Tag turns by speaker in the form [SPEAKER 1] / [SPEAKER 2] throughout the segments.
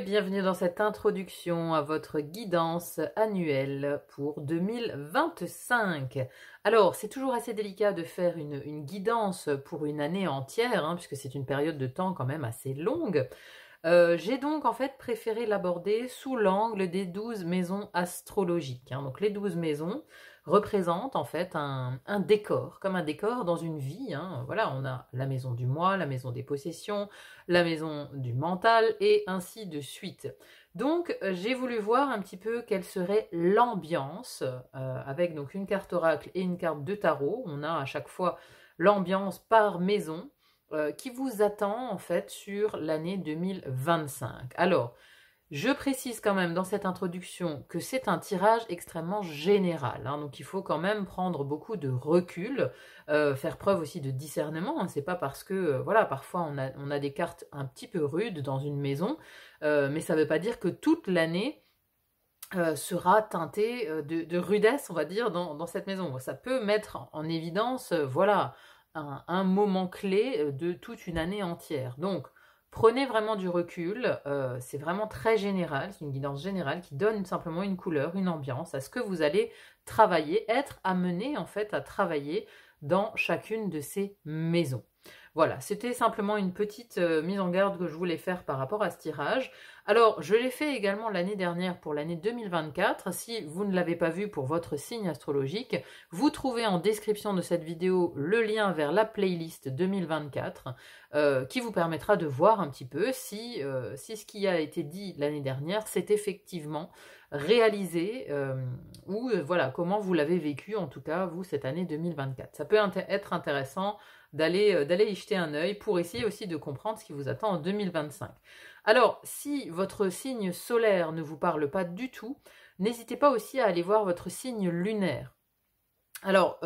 [SPEAKER 1] et bienvenue dans cette introduction à votre guidance annuelle pour 2025. Alors, c'est toujours assez délicat de faire une guidance pour une année entière, puisque c'est une période de temps quand même assez longue. J'ai donc en fait préféré l'aborder sous l'angle des 12 maisons astrologiques. Donc les 12 maisons représentent en fait un décor, comme un décor dans une vie. Voilà, on a la maison du moi, la maison des possessions, la maison du mental et ainsi de suite. Donc j'ai voulu voir un petit peu quelle serait l'ambiance avec donc une carte oracle et une carte de tarot. On a à chaque fois l'ambiance par maison qui vous attend en fait sur l'année 2025. Alors, je précise quand même dans cette introduction que c'est un tirage extrêmement général, donc il faut quand même prendre beaucoup de recul, faire preuve aussi de discernement. C'est pas parce que, voilà, parfois on a des cartes un petit peu rudes dans une maison, mais ça veut pas dire que toute l'année sera teintée de rudesse, on va dire, dans cette maison. Ça peut mettre en évidence, voilà, un moment clé de toute une année entière. Donc, prenez vraiment du recul, c'est vraiment très général, c'est une guidance générale qui donne simplement une couleur, une ambiance à ce que vous allez travailler, être amené en fait à travailler dans chacune de ces maisons. Voilà, c'était simplement une petite mise en garde que je voulais faire par rapport à ce tirage. Alors, je l'ai fait également l'année dernière pour l'année 2024. Si vous ne l'avez pas vu pour votre signe astrologique, vous trouvez en description de cette vidéo le lien vers la playlist 2024 qui vous permettra de voir un petit peu si ce qui a été dit l'année dernière s'est effectivement réalisé ou voilà, comment vous l'avez vécu en tout cas vous cette année 2024. Ça peut être intéressant d'aller y jeter un œil pour essayer aussi de comprendre ce qui vous attend en 2025. Alors, si votre signe solaire ne vous parle pas du tout, n'hésitez pas aussi à aller voir votre signe lunaire. Alors,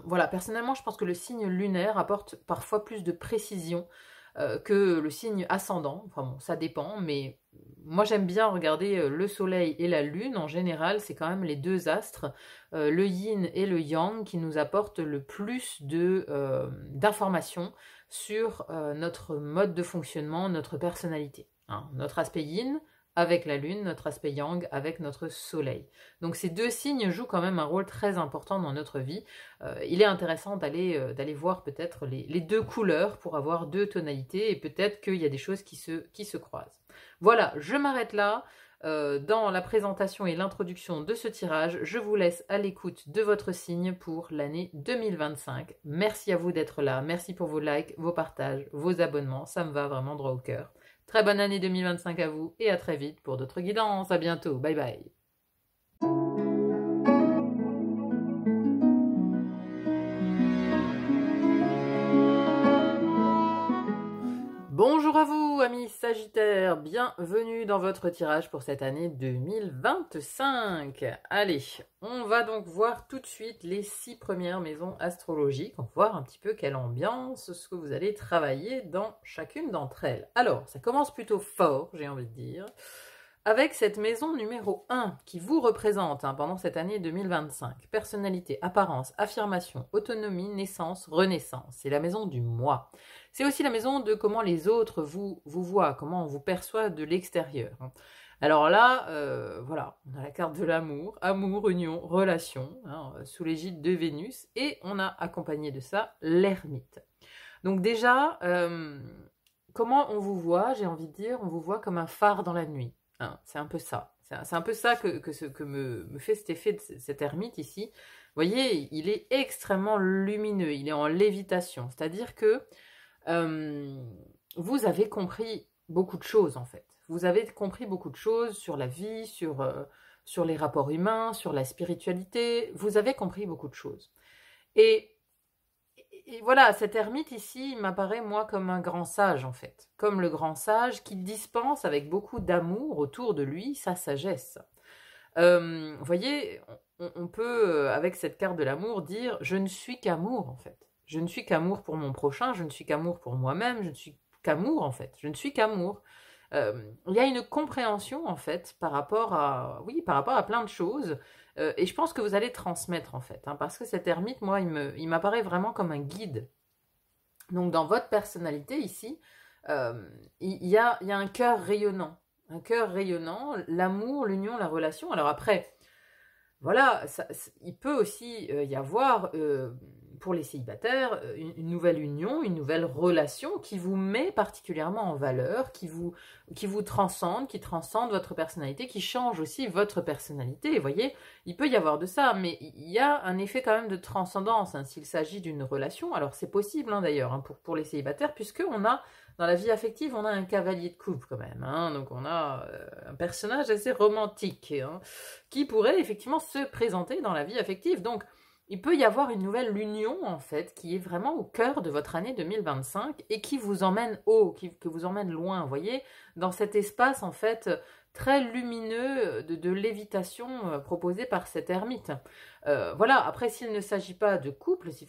[SPEAKER 1] voilà, personnellement, je pense que le signe lunaire apporte parfois plus de précision que le signe ascendant. Enfin bon, ça dépend, mais moi j'aime bien regarder le soleil et la lune. En général, c'est quand même les deux astres, le yin et le yang, qui nous apportent le plus d'informations sur notre mode de fonctionnement, notre personnalité. Notre aspect yin avec la lune, notre aspect yang avec notre soleil. Donc ces deux signes jouent quand même un rôle très important dans notre vie. Il est intéressant d'aller voir peut-être les deux couleurs pour avoir deux tonalités et peut-être qu'il y a des choses qui se croisent. Voilà, je m'arrête là. Dans la présentation et l'introduction de ce tirage, je vous laisse à l'écoute de votre signe pour l'année 2025. Merci à vous d'être là, merci pour vos likes, vos partages, vos abonnements, ça me va vraiment droit au cœur. Très bonne année 2025 à vous et à très vite pour d'autres guidances. À bientôt, bye bye. Bonjour à vous, amis Sagittaires, bienvenue dans votre tirage pour cette année 2025. Allez, on va donc voir tout de suite les 6 premières maisons astrologiques. On va voir un petit peu quelle ambiance, ce que vous allez travailler dans chacune d'entre elles. Alors, ça commence plutôt fort, j'ai envie de dire, avec cette maison numéro 1 qui vous représente pendant cette année 2025. Personnalité, apparence, affirmation, autonomie, naissance, renaissance. C'est la maison du moi. C'est aussi la maison de comment les autres vous voient, comment on vous perçoit de l'extérieur. Alors là, voilà, on a la carte de l'amour, amour, union, relation, sous l'égide de Vénus, et on a accompagné de ça l'ermite. Donc déjà, comment on vous voit, j'ai envie de dire, on vous voit comme un phare dans la nuit. C'est un peu ça. C'est un peu ça que me fait cet effet de cet ermite ici. Vous voyez, il est extrêmement lumineux, il est en lévitation. C'est-à-dire que vous avez compris beaucoup de choses en fait. Vous avez compris beaucoup de choses sur la vie, sur les rapports humains, sur la spiritualité. Vous avez compris beaucoup de choses. Et voilà, cet ermite ici, il m'apparaît moi comme un grand sage en fait. Comme le grand sage qui dispense avec beaucoup d'amour autour de lui sa sagesse. Vous voyez, on peut, avec cette carte de l'amour, dire « je ne suis qu'amour » en fait. Je ne suis qu'amour pour mon prochain, je ne suis qu'amour pour moi-même, je ne suis qu'amour en fait. Je ne suis qu'amour. Il y a une compréhension en fait par rapport à plein de choses. Et je pense que vous allez transmettre en fait. Parce que cet ermite, moi, il m'apparaît vraiment comme un guide. Donc dans votre personnalité ici, il y a un cœur rayonnant. Un cœur rayonnant, l'amour, l'union, la relation. Alors après, voilà, il peut aussi y avoir, pour les célibataires, une nouvelle union, une nouvelle relation qui vous met particulièrement en valeur, qui vous transcende, qui transcende votre personnalité, qui change aussi votre personnalité. Vous voyez, il peut y avoir de ça, mais il y a un effet quand même de transcendance, hein, s'il s'agit d'une relation. Alors c'est possible, hein, d'ailleurs, hein, pour les célibataires, puisqu'on a dans la vie affective, on a un cavalier de coupe quand même, hein, donc on a un personnage assez romantique, hein, qui pourrait effectivement se présenter dans la vie affective. Donc, il peut y avoir une nouvelle union, en fait, qui est vraiment au cœur de votre année 2025 et qui vous emmène haut, que vous emmène loin, vous voyez, dans cet espace, en fait, très lumineux de lévitation proposé par cet ermite. Voilà, après, s'il ne s'agit pas de couple, si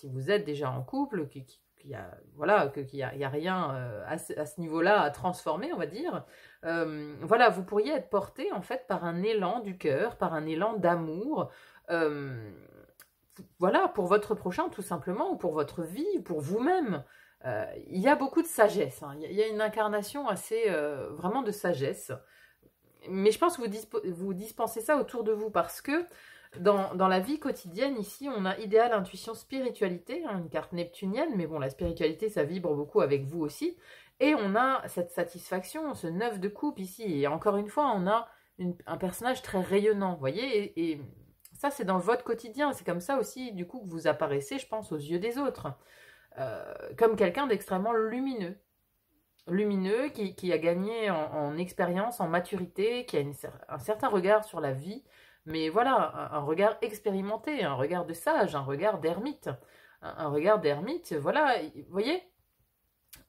[SPEAKER 1] vous êtes déjà en couple, qu'il y a rien à ce niveau-là à transformer, on va dire. Voilà, vous pourriez être porté en fait par un élan du cœur, par un élan d'amour. Voilà, pour votre prochain tout simplement, ou pour votre vie, pour vous-même. Il y a beaucoup de sagesse, hein. Il y a une incarnation assez vraiment de sagesse. Mais je pense que vous dispensez ça autour de vous parce que dans la vie quotidienne, ici, on a idéal, intuition, spiritualité, hein, une carte neptunienne, mais bon, la spiritualité, ça vibre beaucoup avec vous aussi. Et on a cette satisfaction, ce 9 de coupe ici. Et encore une fois, on a un personnage très rayonnant, vous voyez, et ça, c'est dans votre quotidien. C'est comme ça aussi, du coup, que vous apparaissez, je pense, aux yeux des autres. Comme quelqu'un d'extrêmement lumineux. Lumineux, qui a gagné en expérience, en maturité, qui a un certain regard sur la vie, mais voilà, un regard expérimenté, un regard de sage, un regard d'ermite. Un regard d'ermite, voilà, vous voyez.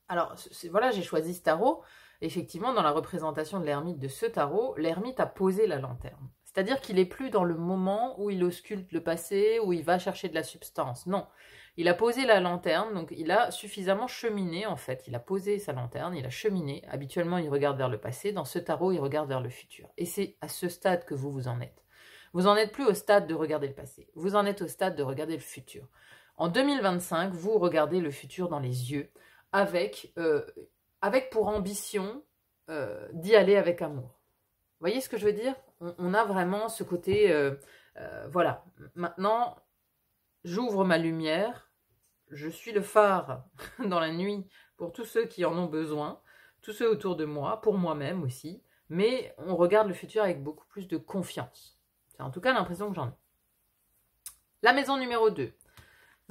[SPEAKER 1] Alors, voilà, j'ai choisi ce tarot. Effectivement, dans la représentation de l'ermite de ce tarot, l'ermite a posé la lanterne. C'est-à-dire qu'il n'est plus dans le moment où il ausculte le passé, où il va chercher de la substance. Non, il a posé la lanterne, donc il a suffisamment cheminé en fait. Il a posé sa lanterne, il a cheminé. Habituellement, il regarde vers le passé. Dans ce tarot, il regarde vers le futur. Et c'est à ce stade que vous en êtes. Vous n'en êtes plus au stade de regarder le passé. Vous en êtes au stade de regarder le futur. En 2025, vous regardez le futur dans les yeux avec pour ambition d'y aller avec amour. Vous voyez ce que je veux dire? On a vraiment ce côté, voilà, maintenant, j'ouvre ma lumière, je suis le phare dans la nuit pour tous ceux qui en ont besoin, tous ceux autour de moi, pour moi-même aussi, mais on regarde le futur avec beaucoup plus de confiance. C'est en tout cas l'impression que j'en ai. La maison numéro 2.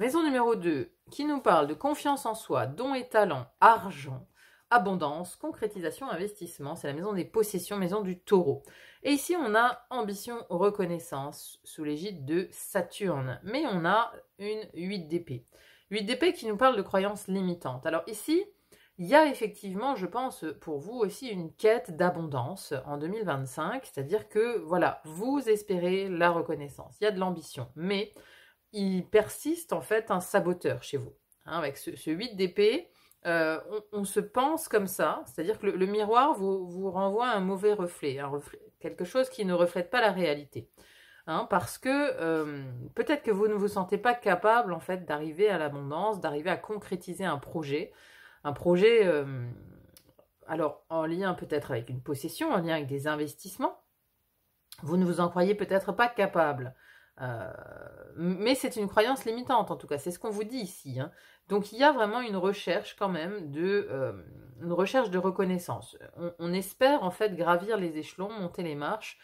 [SPEAKER 1] Maison numéro 2, qui nous parle de confiance en soi, dons et talents, argent, abondance, concrétisation, investissement. C'est la maison des possessions, maison du taureau. Et ici, on a ambition, reconnaissance, sous l'égide de Saturne. Mais on a une 8 d'épée. 8 d'épée qui nous parle de croyances limitantes. Alors ici, il y a effectivement, je pense, pour vous aussi une quête d'abondance en 2025. C'est-à-dire que, voilà, vous espérez la reconnaissance. Il y a de l'ambition. Mais il persiste en fait un saboteur chez vous. Hein, avec ce 8 d'épée, on se pense comme ça, c'est-à-dire que le miroir vous renvoie un mauvais reflet, quelque chose qui ne reflète pas la réalité. Hein, parce que peut-être que vous ne vous sentez pas capable en fait d'arriver à l'abondance, d'arriver à concrétiser un projet alors en lien peut-être avec une possession, en lien avec des investissements. Vous ne vous en croyez peut-être pas capable. Mais c'est une croyance limitante en tout cas, c'est ce qu'on vous dit ici. Hein. Donc il y a vraiment une recherche quand même une recherche de reconnaissance. On espère en fait gravir les échelons, monter les marches,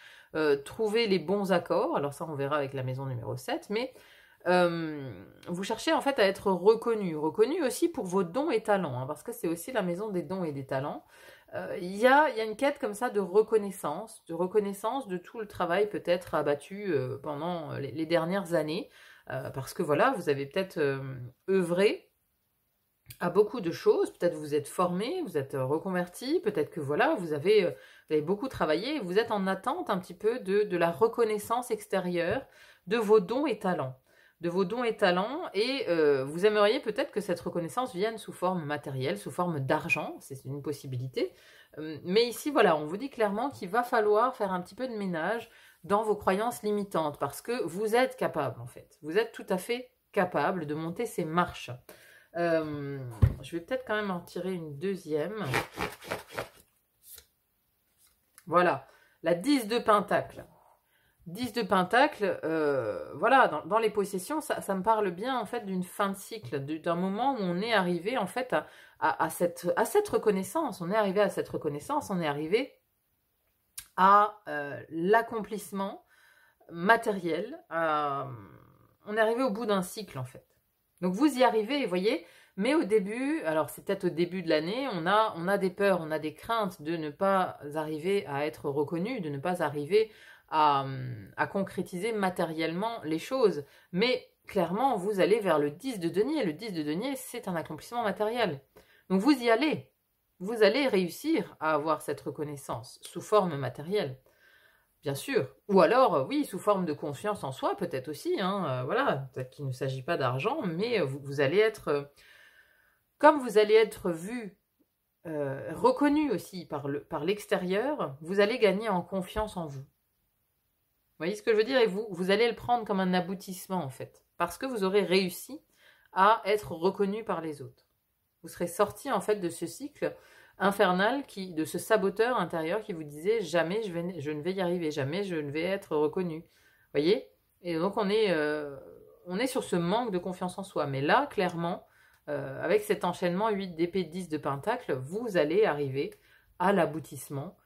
[SPEAKER 1] trouver les bons accords. Alors ça on verra avec la maison numéro 7, mais vous cherchez en fait à être reconnu aussi pour vos dons et talents, hein, parce que c'est aussi la maison des dons et des talents. Il y a une quête comme ça de reconnaissance de tout le travail peut-être abattu pendant les dernières années, parce que voilà, vous avez peut-être œuvré à beaucoup de choses, peut-être vous êtes formé, vous êtes reconverti, peut-être que voilà, vous avez beaucoup travaillé, et vous êtes en attente un petit peu de la reconnaissance extérieure de vos dons et talents. Et vous aimeriez peut-être que cette reconnaissance vienne sous forme matérielle, sous forme d'argent, c'est une possibilité. Mais ici, voilà, on vous dit clairement qu'il va falloir faire un petit peu de ménage dans vos croyances limitantes, parce que vous êtes capable, en fait. Vous êtes tout à fait capable de monter ces marches. Je vais peut-être quand même en tirer une deuxième. Voilà, la 10 de Pentacle. 10 de Pentacle, voilà, dans les possessions, ça me parle bien en fait d'une fin de cycle, d'un moment où on est arrivé en fait à cette reconnaissance. On est arrivé à cette reconnaissance, on est arrivé à l'accomplissement matériel. On est arrivé au bout d'un cycle en fait. Donc vous y arrivez, vous voyez, mais au début, alors c'est peut-être au début de l'année, on a des peurs, on a des craintes de ne pas arriver à être reconnu, de ne pas arriver à concrétiser matériellement les choses. Mais clairement, vous allez vers le 10 de denier. Le 10 de denier, c'est un accomplissement matériel. Donc vous y allez. Vous allez réussir à avoir cette reconnaissance sous forme matérielle. Bien sûr. Ou alors, oui, sous forme de confiance en soi, peut-être aussi. Hein, voilà, peut-être qu'il ne s'agit pas d'argent, mais vous allez être... comme vous allez être vu, reconnu aussi par l'extérieur, vous allez gagner en confiance en vous. Vous voyez ce que je veux dire? Et vous allez le prendre comme un aboutissement, en fait. Parce que vous aurez réussi à être reconnu par les autres. Vous serez sorti, en fait, de ce cycle infernal, de ce saboteur intérieur qui vous disait « jamais je ne vais y arriver, jamais je ne vais être reconnu ». Vous voyez? Et donc, on est sur ce manque de confiance en soi. Mais là, clairement, avec cet enchaînement 8 d'épée, 10 de pentacle, vous allez arriver à l'aboutissement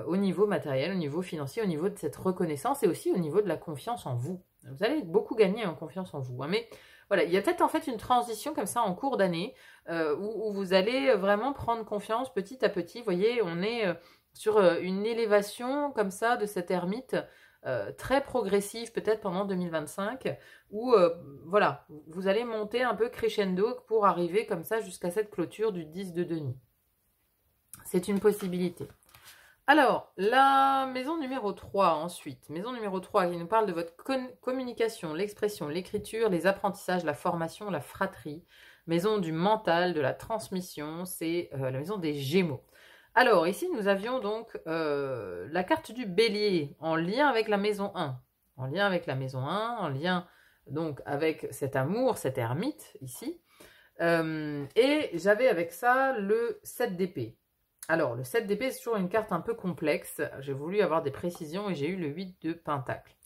[SPEAKER 1] au niveau matériel, au niveau financier, au niveau de cette reconnaissance et aussi au niveau de la confiance en vous. Vous allez beaucoup gagner en confiance en vous. Hein, mais voilà, il y a peut-être en fait une transition comme ça en cours d'année où vous allez vraiment prendre confiance petit à petit. Vous voyez, on est sur une élévation comme ça de cette ermite très progressive peut-être pendant 2025 où voilà, vous allez monter un peu crescendo pour arriver comme ça jusqu'à cette clôture du 10 de denier. C'est une possibilité. Alors, la maison numéro 3 ensuite. Maison numéro 3 qui nous parle de votre communication, l'expression, l'écriture, les apprentissages, la formation, la fratrie. Maison du mental, de la transmission, c'est la maison des Gémeaux. Alors, ici, nous avions donc la carte du Bélier en lien avec la maison 1. En lien avec la maison 1, en lien donc avec cet amour, cette ermite ici. Et j'avais avec ça le 7 d'épée. Alors, le 7 d'épée, c'est toujours une carte un peu complexe. J'ai voulu avoir des précisions et j'ai eu le 8 de pentacle.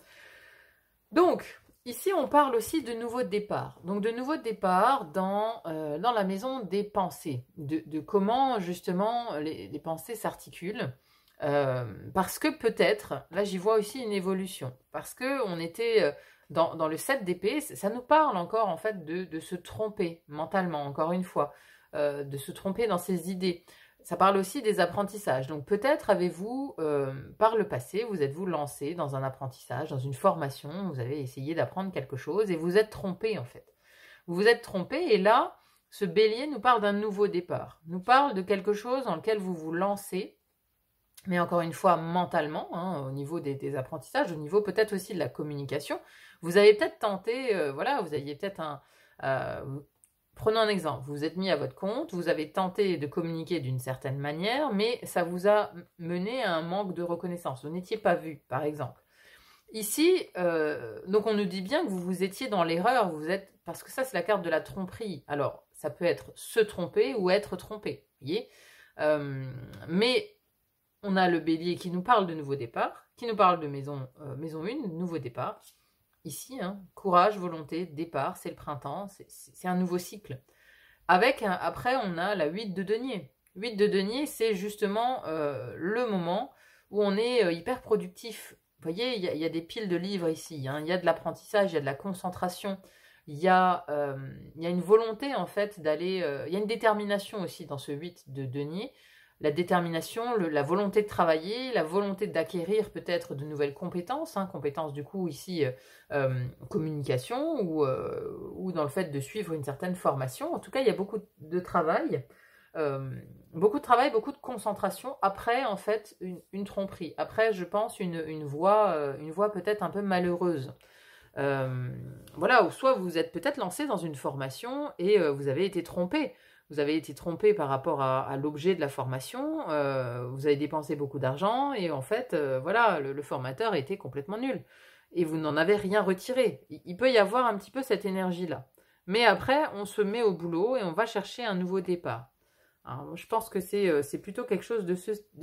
[SPEAKER 1] Donc, ici, on parle aussi de nouveau départ. Donc, de nouveau départ dans la maison des pensées. De comment, justement, les pensées s'articulent. Parce que peut-être, là, j'y vois aussi une évolution. Parce qu'on était... Dans le 7 d'épée, ça nous parle encore, en fait, de se tromper mentalement, encore une fois. De se tromper dans ses idées. Ça parle aussi des apprentissages. Donc peut-être avez-vous, par le passé, vous êtes-vous lancé dans un apprentissage, dans une formation, vous avez essayé d'apprendre quelque chose et vous êtes trompé en fait. Vous vous êtes trompé et là, ce bélier nous parle d'un nouveau départ. Nous parle de quelque chose dans lequel vous vous lancez, mais encore une fois mentalement, hein, au niveau des apprentissages, au niveau peut-être aussi de la communication. Vous avez peut-être tenté, voilà, vous aviez peut-être prenons un exemple, vous vous êtes mis à votre compte, vous avez tenté de communiquer d'une certaine manière, mais ça vous a mené à un manque de reconnaissance. Vous n'étiez pas vu, par exemple. Ici, donc on nous dit bien que vous vous étiez dans l'erreur, parce que ça c'est la carte de la tromperie. Alors, ça peut être se tromper ou être trompé, vous voyez. Mais on a le bélier qui nous parle de nouveau départ, qui nous parle de maison 1, nouveau départ. Ici, hein, courage, volonté, départ, c'est le printemps, c'est un nouveau cycle. Après, on a la 8 de denier. 8 de denier, c'est justement le moment où on est hyper productif. Vous voyez, il y a des piles de livres ici, hein, il y a de l'apprentissage, il y a de la concentration, il y a une volonté en fait d'aller... il y a une détermination aussi dans ce 8 de denier. La détermination, la volonté de travailler, la volonté d'acquérir peut-être de nouvelles compétences, hein, compétences du coup ici communication ou dans le fait de suivre une certaine formation. En tout cas, il y a beaucoup de travail, beaucoup de concentration. Après, en fait, une tromperie. Après, je pense une voie peut-être un peu malheureuse. Voilà, ou soit vous êtes peut-être lancé dans une formation et vous avez été trompé. Vous avez été trompé par rapport à l'objet de la formation, vous avez dépensé beaucoup d'argent et en fait, voilà, le formateur était complètement nul. Et vous n'en avez rien retiré. Il peut y avoir un petit peu cette énergie-là. Mais après, on se met au boulot et on va chercher un nouveau départ. Alors, je pense que c'est plutôt quelque chose de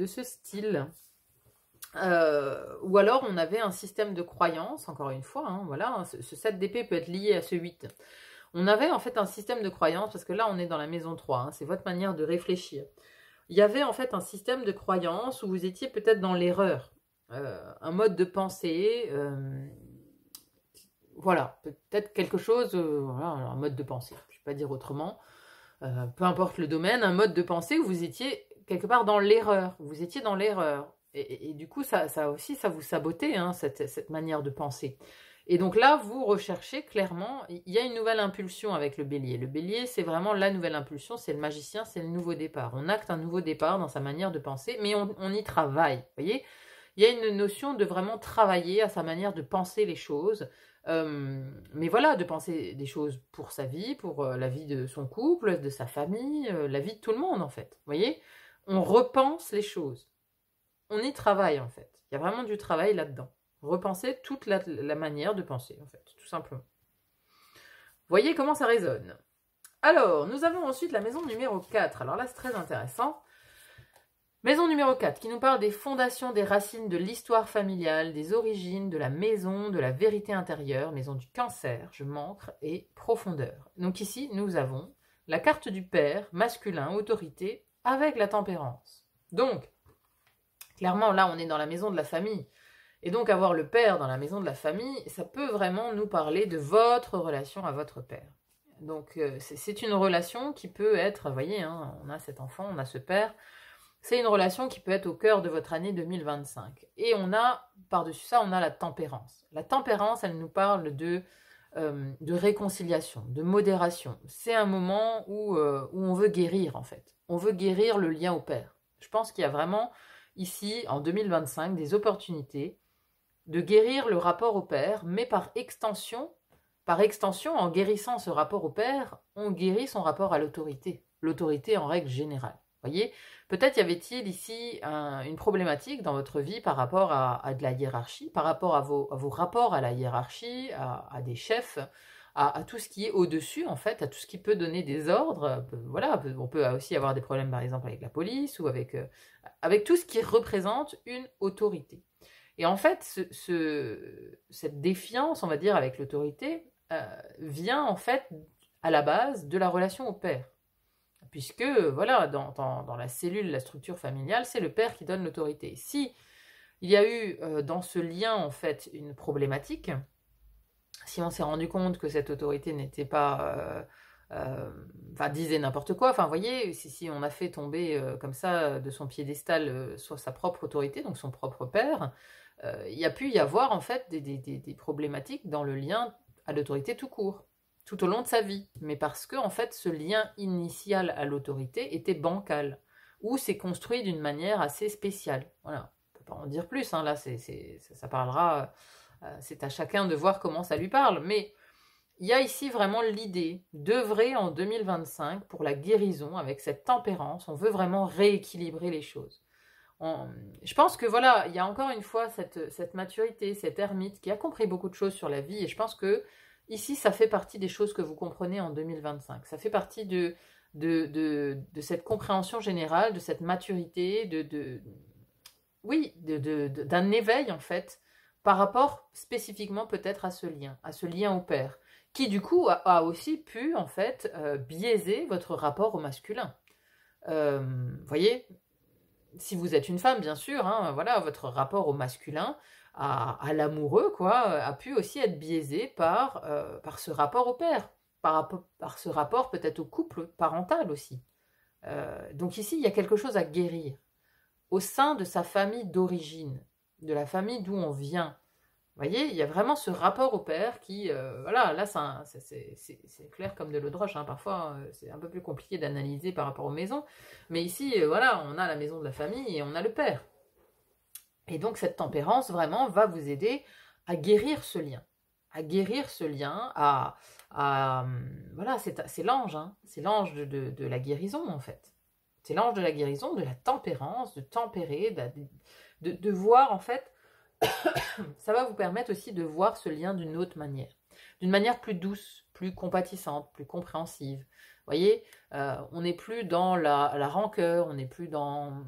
[SPEAKER 1] ce style. Ou alors on avait un système de croyance, encore une fois, hein, voilà, hein, ce 7 d'épée peut être lié à ce 8. On avait en fait un système de croyance, parce que là on est dans la maison 3, hein, c'est votre manière de réfléchir. Il y avait en fait un système de croyance où vous étiez peut-être dans l'erreur, un mode de pensée, voilà, peut-être quelque chose, voilà, un mode de pensée, je ne vais pas dire autrement, peu importe le domaine, un mode de pensée où vous étiez quelque part dans l'erreur, vous étiez dans l'erreur. Et du coup, ça aussi, ça vous sabotait, hein, cette manière de penser. Et donc là, vous recherchez clairement, il y a une nouvelle impulsion avec le bélier. Le bélier, c'est vraiment la nouvelle impulsion, c'est le magicien, c'est le nouveau départ. On acte un nouveau départ dans sa manière de penser, mais on y travaille, vous voyez. Il y a une notion de vraiment travailler à sa manière de penser les choses, mais voilà, de penser des choses pour sa vie, pour la vie de son couple, de sa famille, la vie de tout le monde en fait. Vous voyez, on repense les choses. On y travaille en fait. Il y a vraiment du travail là-dedans. Repenser toute la manière de penser en fait, tout simplement. Voyez comment ça résonne. Alors, nous avons ensuite la maison numéro 4. Alors là, c'est très intéressant. Maison numéro 4, qui nous parle des fondations, des racines, de l'histoire familiale, des origines, de la maison, de la vérité intérieure, maison du cancer, je manque, et profondeur. Donc ici, nous avons la carte du père, masculin, autorité, avec la tempérance. Donc, clairement, là, on est dans la maison de la famille. Et donc, avoir le père dans la maison de la famille, ça peut vraiment nous parler de votre relation à votre père. Donc, c'est une relation qui peut être, vous voyez, hein, on a cet enfant, on a ce père, c'est une relation qui peut être au cœur de votre année 2025. Et on a, par-dessus ça, on a la tempérance. La tempérance, elle nous parle de réconciliation, de modération. C'est un moment où on veut guérir, en fait. On veut guérir le lien au père. Je pense qu'il y a vraiment, ici, en 2025, des opportunités de guérir le rapport au père, mais par extension, en guérissant ce rapport au père, on guérit son rapport à l'autorité. L'autorité en règle générale. Voyez, peut-être y avait-il ici une problématique dans votre vie par rapport à de la hiérarchie, par rapport à vos rapports à la hiérarchie, à des chefs, à tout ce qui est au-dessus, en fait, à tout ce qui peut donner des ordres. Voilà, on peut aussi avoir des problèmes, par exemple, avec la police ou avec tout ce qui représente une autorité. Et en fait, cette défiance, on va dire, avec l'autorité, vient en fait à la base de la relation au père. Puisque, voilà, dans la cellule, la structure familiale, c'est le père qui donne l'autorité. Si il y a eu dans ce lien, en fait, une problématique, si on s'est rendu compte que cette autorité n'était pas... enfin, disait n'importe quoi, enfin, vous voyez, si on a fait tomber comme ça de son piédestal sur sa propre autorité, donc son propre père, il y a pu y avoir, en fait, des problématiques dans le lien à l'autorité tout court, tout au long de sa vie, mais parce que en fait ce lien initial à l'autorité était bancal, ou s'est construit d'une manière assez spéciale. Voilà, on peut pas en dire plus, hein, là ça parlera, c'est à chacun de voir comment ça lui parle, mais il y a ici vraiment l'idée d'œuvrer en 2025 pour la guérison avec cette tempérance, on veut vraiment rééquilibrer les choses. Je pense que voilà, il y a encore une fois cette maturité, cet ermite qui a compris beaucoup de choses sur la vie, et je pense que ici, ça fait partie des choses que vous comprenez en 2025. Ça fait partie de cette compréhension générale, de cette maturité, oui, d'un éveil, en fait, par rapport spécifiquement peut-être à ce lien au père, qui du coup a aussi pu, en fait, biaiser votre rapport au masculin. Voyez, si vous êtes une femme, bien sûr, hein, voilà, votre rapport au masculin, à l'amoureux, quoi, a pu aussi être biaisé par ce rapport au père, par ce rapport peut-être au couple parental aussi. Donc ici, il y a quelque chose à guérir. Au sein de sa famille d'origine, de la famille d'où on vient, vous voyez, il y a vraiment ce rapport au père qui, voilà, là c'est clair comme de l'eau de roche, hein, parfois c'est un peu plus compliqué d'analyser par rapport aux maisons, mais ici, voilà, on a la maison de la famille et on a le père. Et donc cette tempérance vraiment va vous aider à guérir ce lien, voilà, c'est l'ange, hein, c'est l'ange de la guérison en fait. C'est l'ange de la guérison, de la tempérance, de tempérer, de voir en fait. Ça va vous permettre aussi de voir ce lien d'une autre manière. D'une manière plus douce, plus compatissante, plus compréhensive. Vous voyez, on n'est plus dans la rancœur, on n'est plus dans...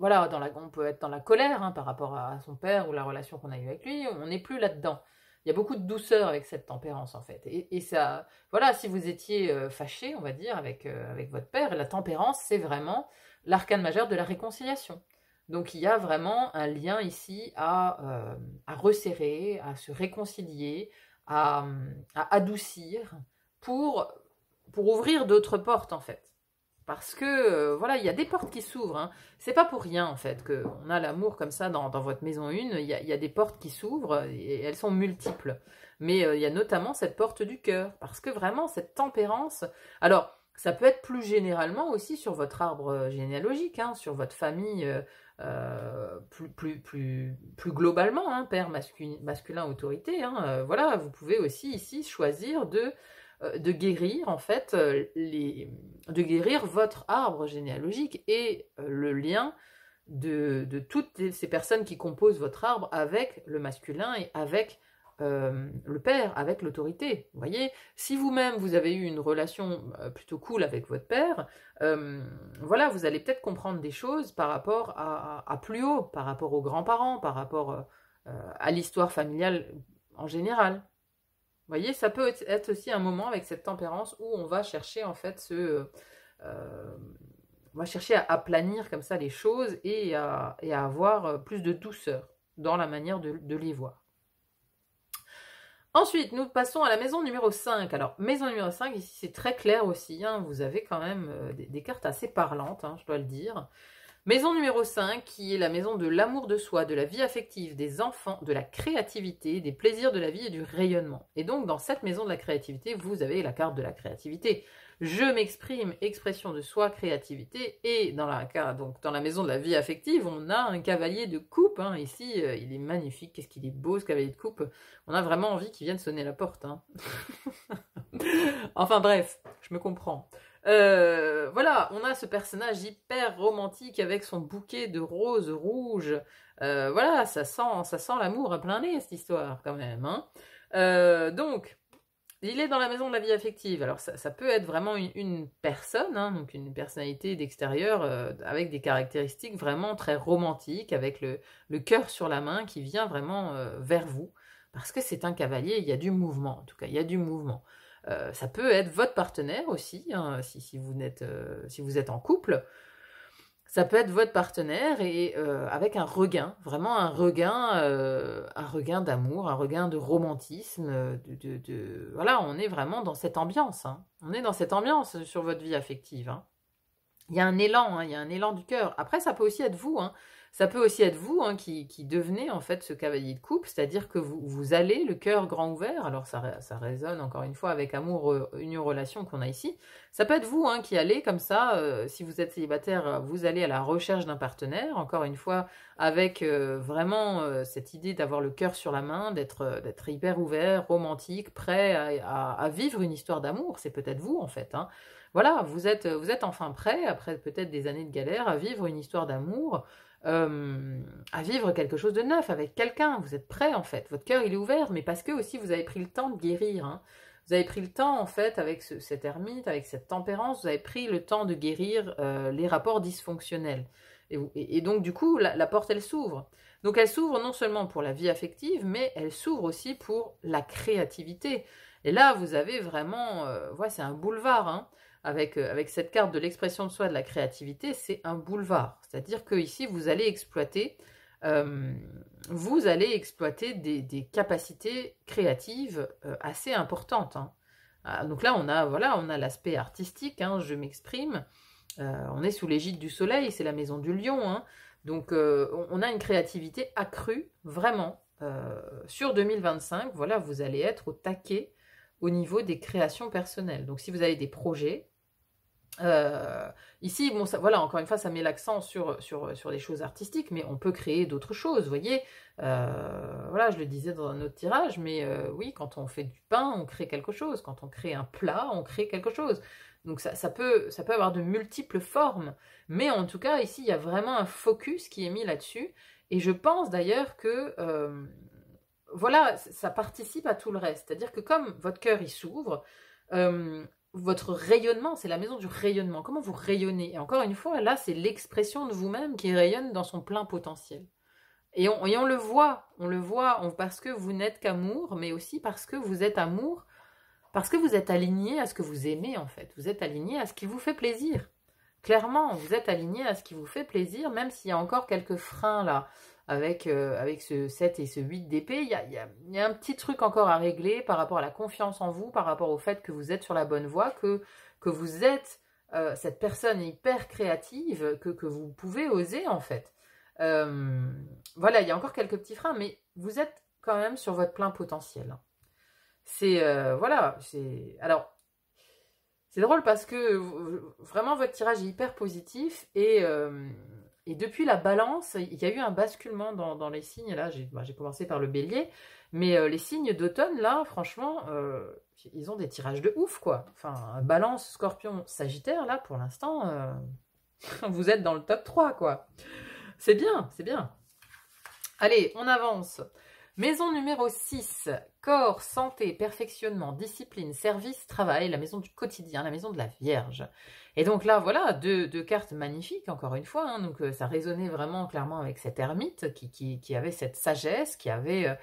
[SPEAKER 1] voilà, on peut être dans la colère hein, par rapport à son père ou la relation qu'on a eue avec lui, on n'est plus là-dedans. Il y a beaucoup de douceur avec cette tempérance en fait. Et ça, voilà, si vous étiez fâché, on va dire, avec votre père, la tempérance, c'est vraiment l'arcane majeur de la réconciliation. Donc il y a vraiment un lien ici à resserrer, à se réconcilier, à adoucir pour ouvrir d'autres portes en fait. Parce que, voilà, il y a des portes qui s'ouvrent. Hein. C'est pas pour rien, en fait, qu'on a l'amour comme ça dans votre maison 1. Il y a des portes qui s'ouvrent et elles sont multiples. Mais il y a notamment cette porte du cœur. Parce que vraiment, cette tempérance... Alors, ça peut être plus généralement aussi sur votre arbre généalogique, hein, sur votre famille plus globalement, hein, père masculin autorité. Hein, voilà, vous pouvez aussi ici choisir de guérir en fait de guérir votre arbre généalogique et le lien de toutes ces personnes qui composent votre arbre avec le masculin et avec le père, avec l'autorité. Vous voyez, si vous-même vous avez eu une relation plutôt cool avec votre père, voilà, vous allez peut-être comprendre des choses par rapport à plus haut, par rapport aux grands-parents, par rapport à l'histoire familiale en général. Vous voyez, ça peut être aussi un moment avec cette tempérance où on va chercher en fait on va chercher à aplanir comme ça les choses et à avoir plus de douceur dans la manière de les voir. Ensuite, nous passons à la maison numéro 5. Alors, maison numéro 5, ici c'est très clair aussi, hein, vous avez quand même des cartes assez parlantes, hein, je dois le dire. Maison numéro 5, qui est la maison de l'amour de soi, de la vie affective, des enfants, de la créativité, des plaisirs de la vie et du rayonnement. Et donc, dans cette maison de la créativité, vous avez la carte de la créativité. Je m'exprime, expression de soi, créativité. Et dans la maison de la vie affective, on a un cavalier de coupe. Hein. Ici, il est magnifique. Qu'est-ce qu'il est beau, ce cavalier de coupe. On a vraiment envie qu'il vienne sonner la porte. Hein. Enfin bref, je me comprends. Voilà, on a ce personnage hyper romantique avec son bouquet de roses rouges. Voilà, ça sent l'amour à plein nez, cette histoire, quand même. Hein. Donc, il est dans la maison de la vie affective. Alors, ça peut être vraiment une personne, hein, donc une personnalité d'extérieur avec des caractéristiques vraiment très romantiques, avec le cœur sur la main qui vient vraiment vers vous. Parce que c'est un cavalier, il y a du mouvement, en tout cas, il y a du mouvement. Ça peut être votre partenaire aussi, hein, si vous êtes en couple. Ça peut être votre partenaire et avec un regain, vraiment un regain d'amour, un regain de romantisme. Voilà, on est vraiment dans cette ambiance. Hein. On est dans cette ambiance sur votre vie affective. Hein. Il y a un élan, hein, il y a un élan du cœur. Après, ça peut aussi être vous. Hein. Ça peut aussi être vous hein, qui devenez en fait ce cavalier de coupe, c'est-à-dire que vous allez le cœur grand ouvert. Alors ça résonne encore une fois avec amour, union, relation qu'on a ici. Ça peut être vous hein, qui allez comme ça, si vous êtes célibataire, vous allez à la recherche d'un partenaire, encore une fois, avec vraiment cette idée d'avoir le cœur sur la main, d'être hyper ouvert, romantique, prêt à vivre une histoire d'amour. C'est peut-être vous en fait. Hein. Voilà, vous êtes enfin prêt, après peut-être des années de galère, à vivre une histoire d'amour, à vivre quelque chose de neuf avec quelqu'un. Vous êtes prêt en fait, votre cœur il est ouvert, mais parce que aussi vous avez pris le temps de guérir. Hein. Vous avez pris le temps en fait avec cet ermite, avec cette tempérance, vous avez pris le temps de guérir les rapports dysfonctionnels. Et donc du coup, la porte elle s'ouvre. Donc elle s'ouvre non seulement pour la vie affective, mais elle s'ouvre aussi pour la créativité. Et là, vous avez vraiment, ouais, c'est un boulevard, hein. Avec cette carte de l'expression de soi, de la créativité, c'est un boulevard. C'est-à-dire que ici, vous allez exploiter des capacités créatives assez importantes. Hein. Donc là, on a l'aspect artistique, hein, je m'exprime. On est sous l'égide du soleil, c'est la maison du lion. Hein. Donc on a une créativité accrue, vraiment. Sur 2025, voilà, vous allez être au taquet au niveau des créations personnelles. Donc si vous avez des projets, ici, bon, voilà, encore une fois, ça met l'accent sur des choses artistiques, mais on peut créer d'autres choses, vous voyez. Voilà, je le disais dans un autre tirage, mais oui, quand on fait du pain, on crée quelque chose. Quand on crée un plat, on crée quelque chose. Donc ça peut avoir de multiples formes, mais en tout cas, ici, il y a vraiment un focus qui est mis là-dessus, et je pense d'ailleurs que voilà, ça participe à tout le reste. C'est-à-dire que comme votre cœur, il s'ouvre, votre rayonnement, c'est la maison du rayonnement. Comment vous rayonnez? Et encore une fois, là, c'est l'expression de vous-même qui rayonne dans son plein potentiel. Et on le voit, parce que vous n'êtes qu'amour, mais aussi parce que vous êtes amour, parce que vous êtes aligné à ce que vous aimez, en fait. Vous êtes aligné à ce qui vous fait plaisir. Clairement, vous êtes aligné à ce qui vous fait plaisir, même s'il y a encore quelques freins, là, avec ce 7 et ce 8 d'épée. Il y a un petit truc encore à régler par rapport à la confiance en vous, par rapport au fait que vous êtes sur la bonne voie, que vous êtes cette personne hyper créative, que vous pouvez oser, en fait. Voilà, il y a encore quelques petits freins, mais vous êtes quand même sur votre plein potentiel. C'est voilà, c'est alors c'est drôle parce que vraiment votre tirage est hyper positif et depuis la balance, il y a eu un basculement dans les signes. Là, j'ai commencé par le bélier, mais les signes d'automne, là, franchement, ils ont des tirages de ouf, quoi. Enfin, balance, scorpion, sagittaire, là, pour l'instant, vous êtes dans le top 3, quoi. C'est bien, c'est bien. Allez, on avance. Maison numéro 6, corps, santé, perfectionnement, discipline, service, travail, la maison du quotidien, la maison de la Vierge. Et donc là, voilà, deux cartes magnifiques, encore une fois. Hein, donc ça résonnait vraiment clairement avec cet ermite qui avait cette sagesse, qui avait,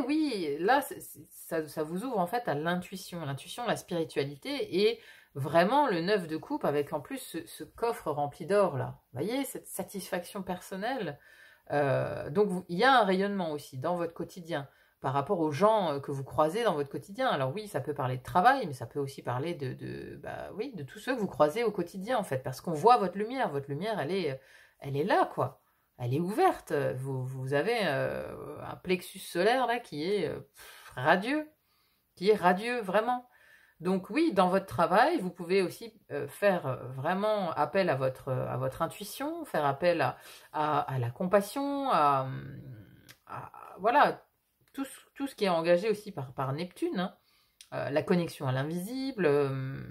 [SPEAKER 1] oui, là, ça vous ouvre en fait à l'intuition, la spiritualité et vraiment le 9 de coupe avec en plus ce coffre rempli d'or là. Vous voyez, cette satisfaction personnelle. Donc il y a un rayonnement aussi dans votre quotidien par rapport aux gens que vous croisez dans votre quotidien. Alors oui, ça peut parler de travail, mais ça peut aussi parler oui, de tous ceux que vous croisez au quotidien en fait, parce qu'on voit votre lumière. Votre lumière, elle est là quoi. Elle est ouverte. Vous avez un plexus solaire là qui est radieux, vraiment. Donc oui, dans votre travail, vous pouvez aussi faire vraiment appel à votre intuition, faire appel à la compassion, voilà, tout ce qui est engagé aussi par Neptune, hein. La connexion à l'invisible,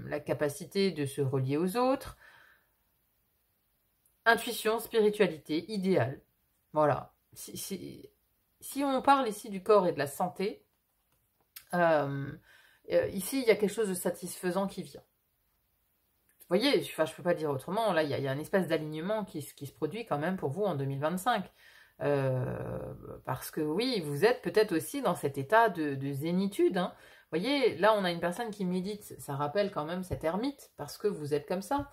[SPEAKER 1] la capacité de se relier aux autres, intuition, spiritualité, idéal. Voilà. Si on parle ici du corps et de la santé, ici, il y a quelque chose de satisfaisant qui vient. Vous voyez, je ne peux pas dire autrement. Là, il y a un espèce d'alignement qui se produit quand même pour vous en 2025. Parce que oui, vous êtes peut-être aussi dans cet état de zénitude. Hein. Vous voyez, là, on a une personne qui médite. Ça rappelle quand même cet ermite, parce que vous êtes comme ça.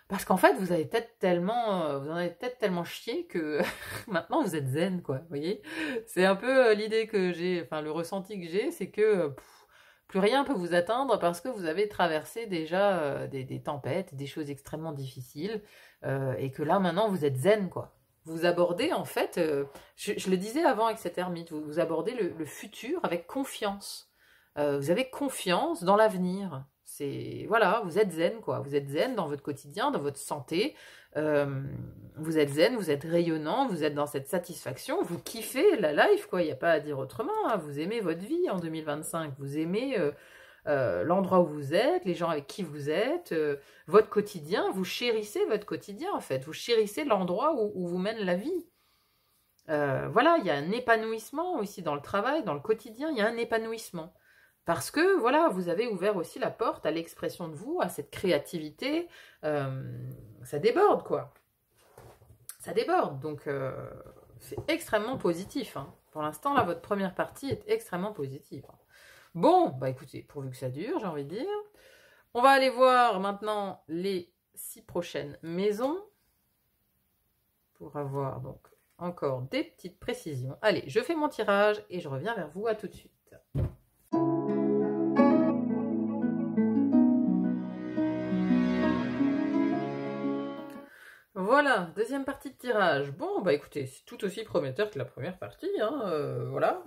[SPEAKER 1] Parce qu'en fait, vous en avez peut-être tellement chié que maintenant, vous êtes zen, quoi. Vous voyez, c'est un peu l'idée que j'ai, enfin, le ressenti que j'ai, c'est que... plus rien peut vous atteindre parce que vous avez traversé déjà des tempêtes, des choses extrêmement difficiles, et que là maintenant vous êtes zen quoi. Vous abordez en fait, je le disais avant avec cet ermite, vous abordez le futur avec confiance. Vous avez confiance dans l'avenir. Voilà, vous êtes zen quoi. Vous êtes zen dans votre quotidien, dans votre santé. Vous êtes zen, vous êtes rayonnant, vous êtes dans cette satisfaction, vous kiffez la life quoi. Il n'y a pas à dire autrement. Hein. Vous aimez votre vie en 2025. Vous aimez l'endroit où vous êtes, les gens avec qui vous êtes, votre quotidien. Vous chérissez votre quotidien en fait. Vous chérissez l'endroit où vous mène la vie. Voilà, il y a un épanouissement aussi dans le travail, dans le quotidien. Il y a un épanouissement. Parce que, voilà, vous avez ouvert aussi la porte à l'expression de vous, à cette créativité. Ça déborde, quoi. Ça déborde, donc c'est extrêmement positif. Hein. Pour l'instant, là, votre première partie est extrêmement positive. Bon, bah écoutez, pourvu que ça dure, j'ai envie de dire. On va aller voir maintenant les 6 prochaines maisons. Pour avoir, donc, encore des petites précisions. Allez, je fais mon tirage et je reviens vers vous. À tout de suite. Voilà, deuxième partie de tirage. Bon, bah écoutez, c'est tout aussi prometteur que la première partie, hein, voilà.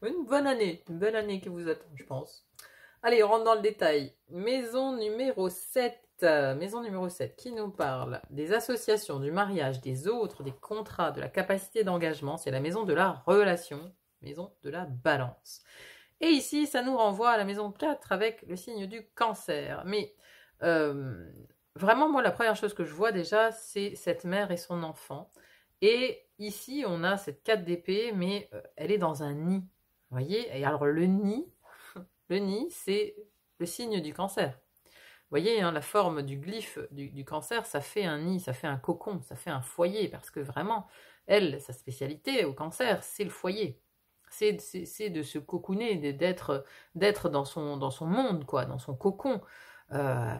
[SPEAKER 1] Une bonne année qui vous attend, je pense. Allez, on rentre dans le détail. Maison numéro 7. Maison numéro 7 qui nous parle des associations, du mariage, des autres, des contrats, de la capacité d'engagement. C'est la maison de la relation, maison de la balance. Et ici, ça nous renvoie à la maison 4 avec le signe du cancer. Mais vraiment, moi, la première chose que je vois déjà, c'est cette mère et son enfant. Et ici, on a cette 4 d'épée, mais elle est dans un nid. Vous voyez? Et alors, le nid, Le nid, c'est le signe du cancer. Vous voyez, hein, la forme du glyphe du cancer, ça fait un nid, ça fait un cocon, ça fait un foyer, parce que vraiment, elle, sa spécialité au cancer, c'est le foyer. C'est de se cocooner, d'être dans son monde, quoi, dans son cocon.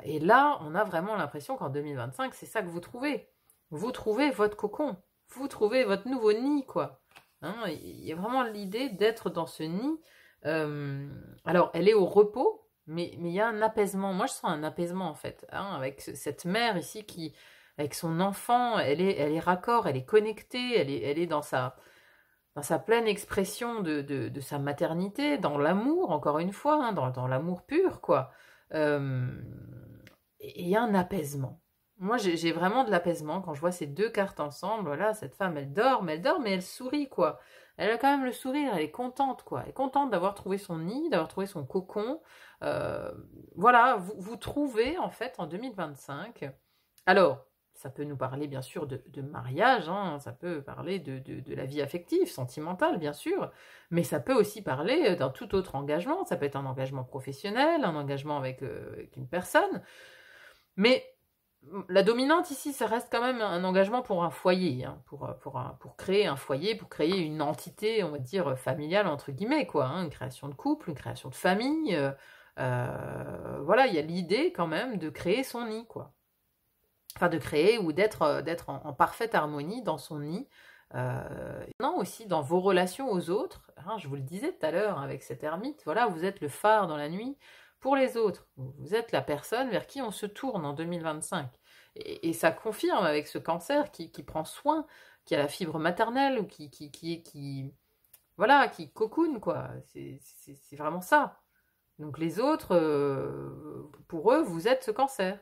[SPEAKER 1] Et là, on a vraiment l'impression qu'en 2025, c'est ça que vous trouvez. Vous trouvez votre cocon, vous trouvez votre nouveau nid, quoi. Hein, il y a vraiment l'idée d'être dans ce nid. Alors, elle est au repos, mais il y a un apaisement. Moi, je sens un apaisement, en fait, hein, avec cette mère ici qui, avec son enfant, elle est raccord, elle est connectée, elle est dans sa pleine expression de sa maternité, dans l'amour, encore une fois, hein, dans l'amour pur, quoi. Et il y a un apaisement. Moi, j'ai vraiment de l'apaisement quand je vois ces deux cartes ensemble. Voilà, cette femme, elle dort, mais elle sourit, quoi. Elle a quand même le sourire, elle est contente, quoi. Elle est contente d'avoir trouvé son nid, d'avoir trouvé son cocon. Voilà, vous trouvez, en fait, en 2025. Alors, ça peut nous parler, bien sûr, de mariage, hein, ça peut parler de la vie affective, sentimentale, bien sûr, mais ça peut aussi parler d'un tout autre engagement. Ça peut être un engagement professionnel, un engagement avec une personne. Mais la dominante ici, ça reste quand même un engagement pour un foyer, hein, pour créer un foyer, pour créer une entité, on va dire, familiale, entre guillemets, quoi, hein, une création de couple, une création de famille. Voilà, il y a l'idée quand même de créer son nid, quoi. Enfin, de créer ou d'être en parfaite harmonie dans son nid. Non, aussi dans vos relations aux autres. Hein, je vous le disais tout à l'heure avec cet ermite, voilà, vous êtes le phare dans la nuit pour les autres. Vous êtes la personne vers qui on se tourne en 2025. Et ça confirme avec ce cancer qui prend soin, qui a la fibre maternelle, ou voilà, qui cocoon, quoi. C'est vraiment ça. Donc les autres, pour eux, vous êtes ce cancer.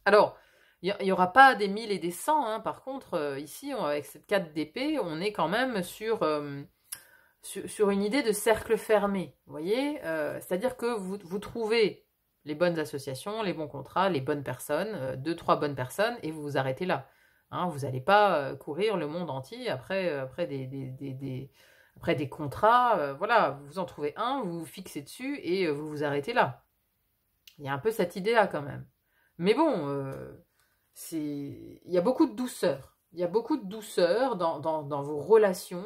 [SPEAKER 1] Alors, il n'y aura pas des 1000 et des 100, hein. Par contre, ici, avec cette 4 d'épée, on est quand même sur une idée de cercle fermé, vous voyez, c'est-à-dire que vous trouvez les bonnes associations, les bons contrats, les bonnes personnes, 2-3 bonnes personnes, et vous vous arrêtez là. Hein, vous n'allez pas courir le monde entier après des contrats. Voilà, vous en trouvez un, vous vous fixez dessus, et vous vous arrêtez là. Il y a un peu cette idée-là quand même. Mais bon, il y a beaucoup de douceur. Il y a beaucoup de douceur dans vos relations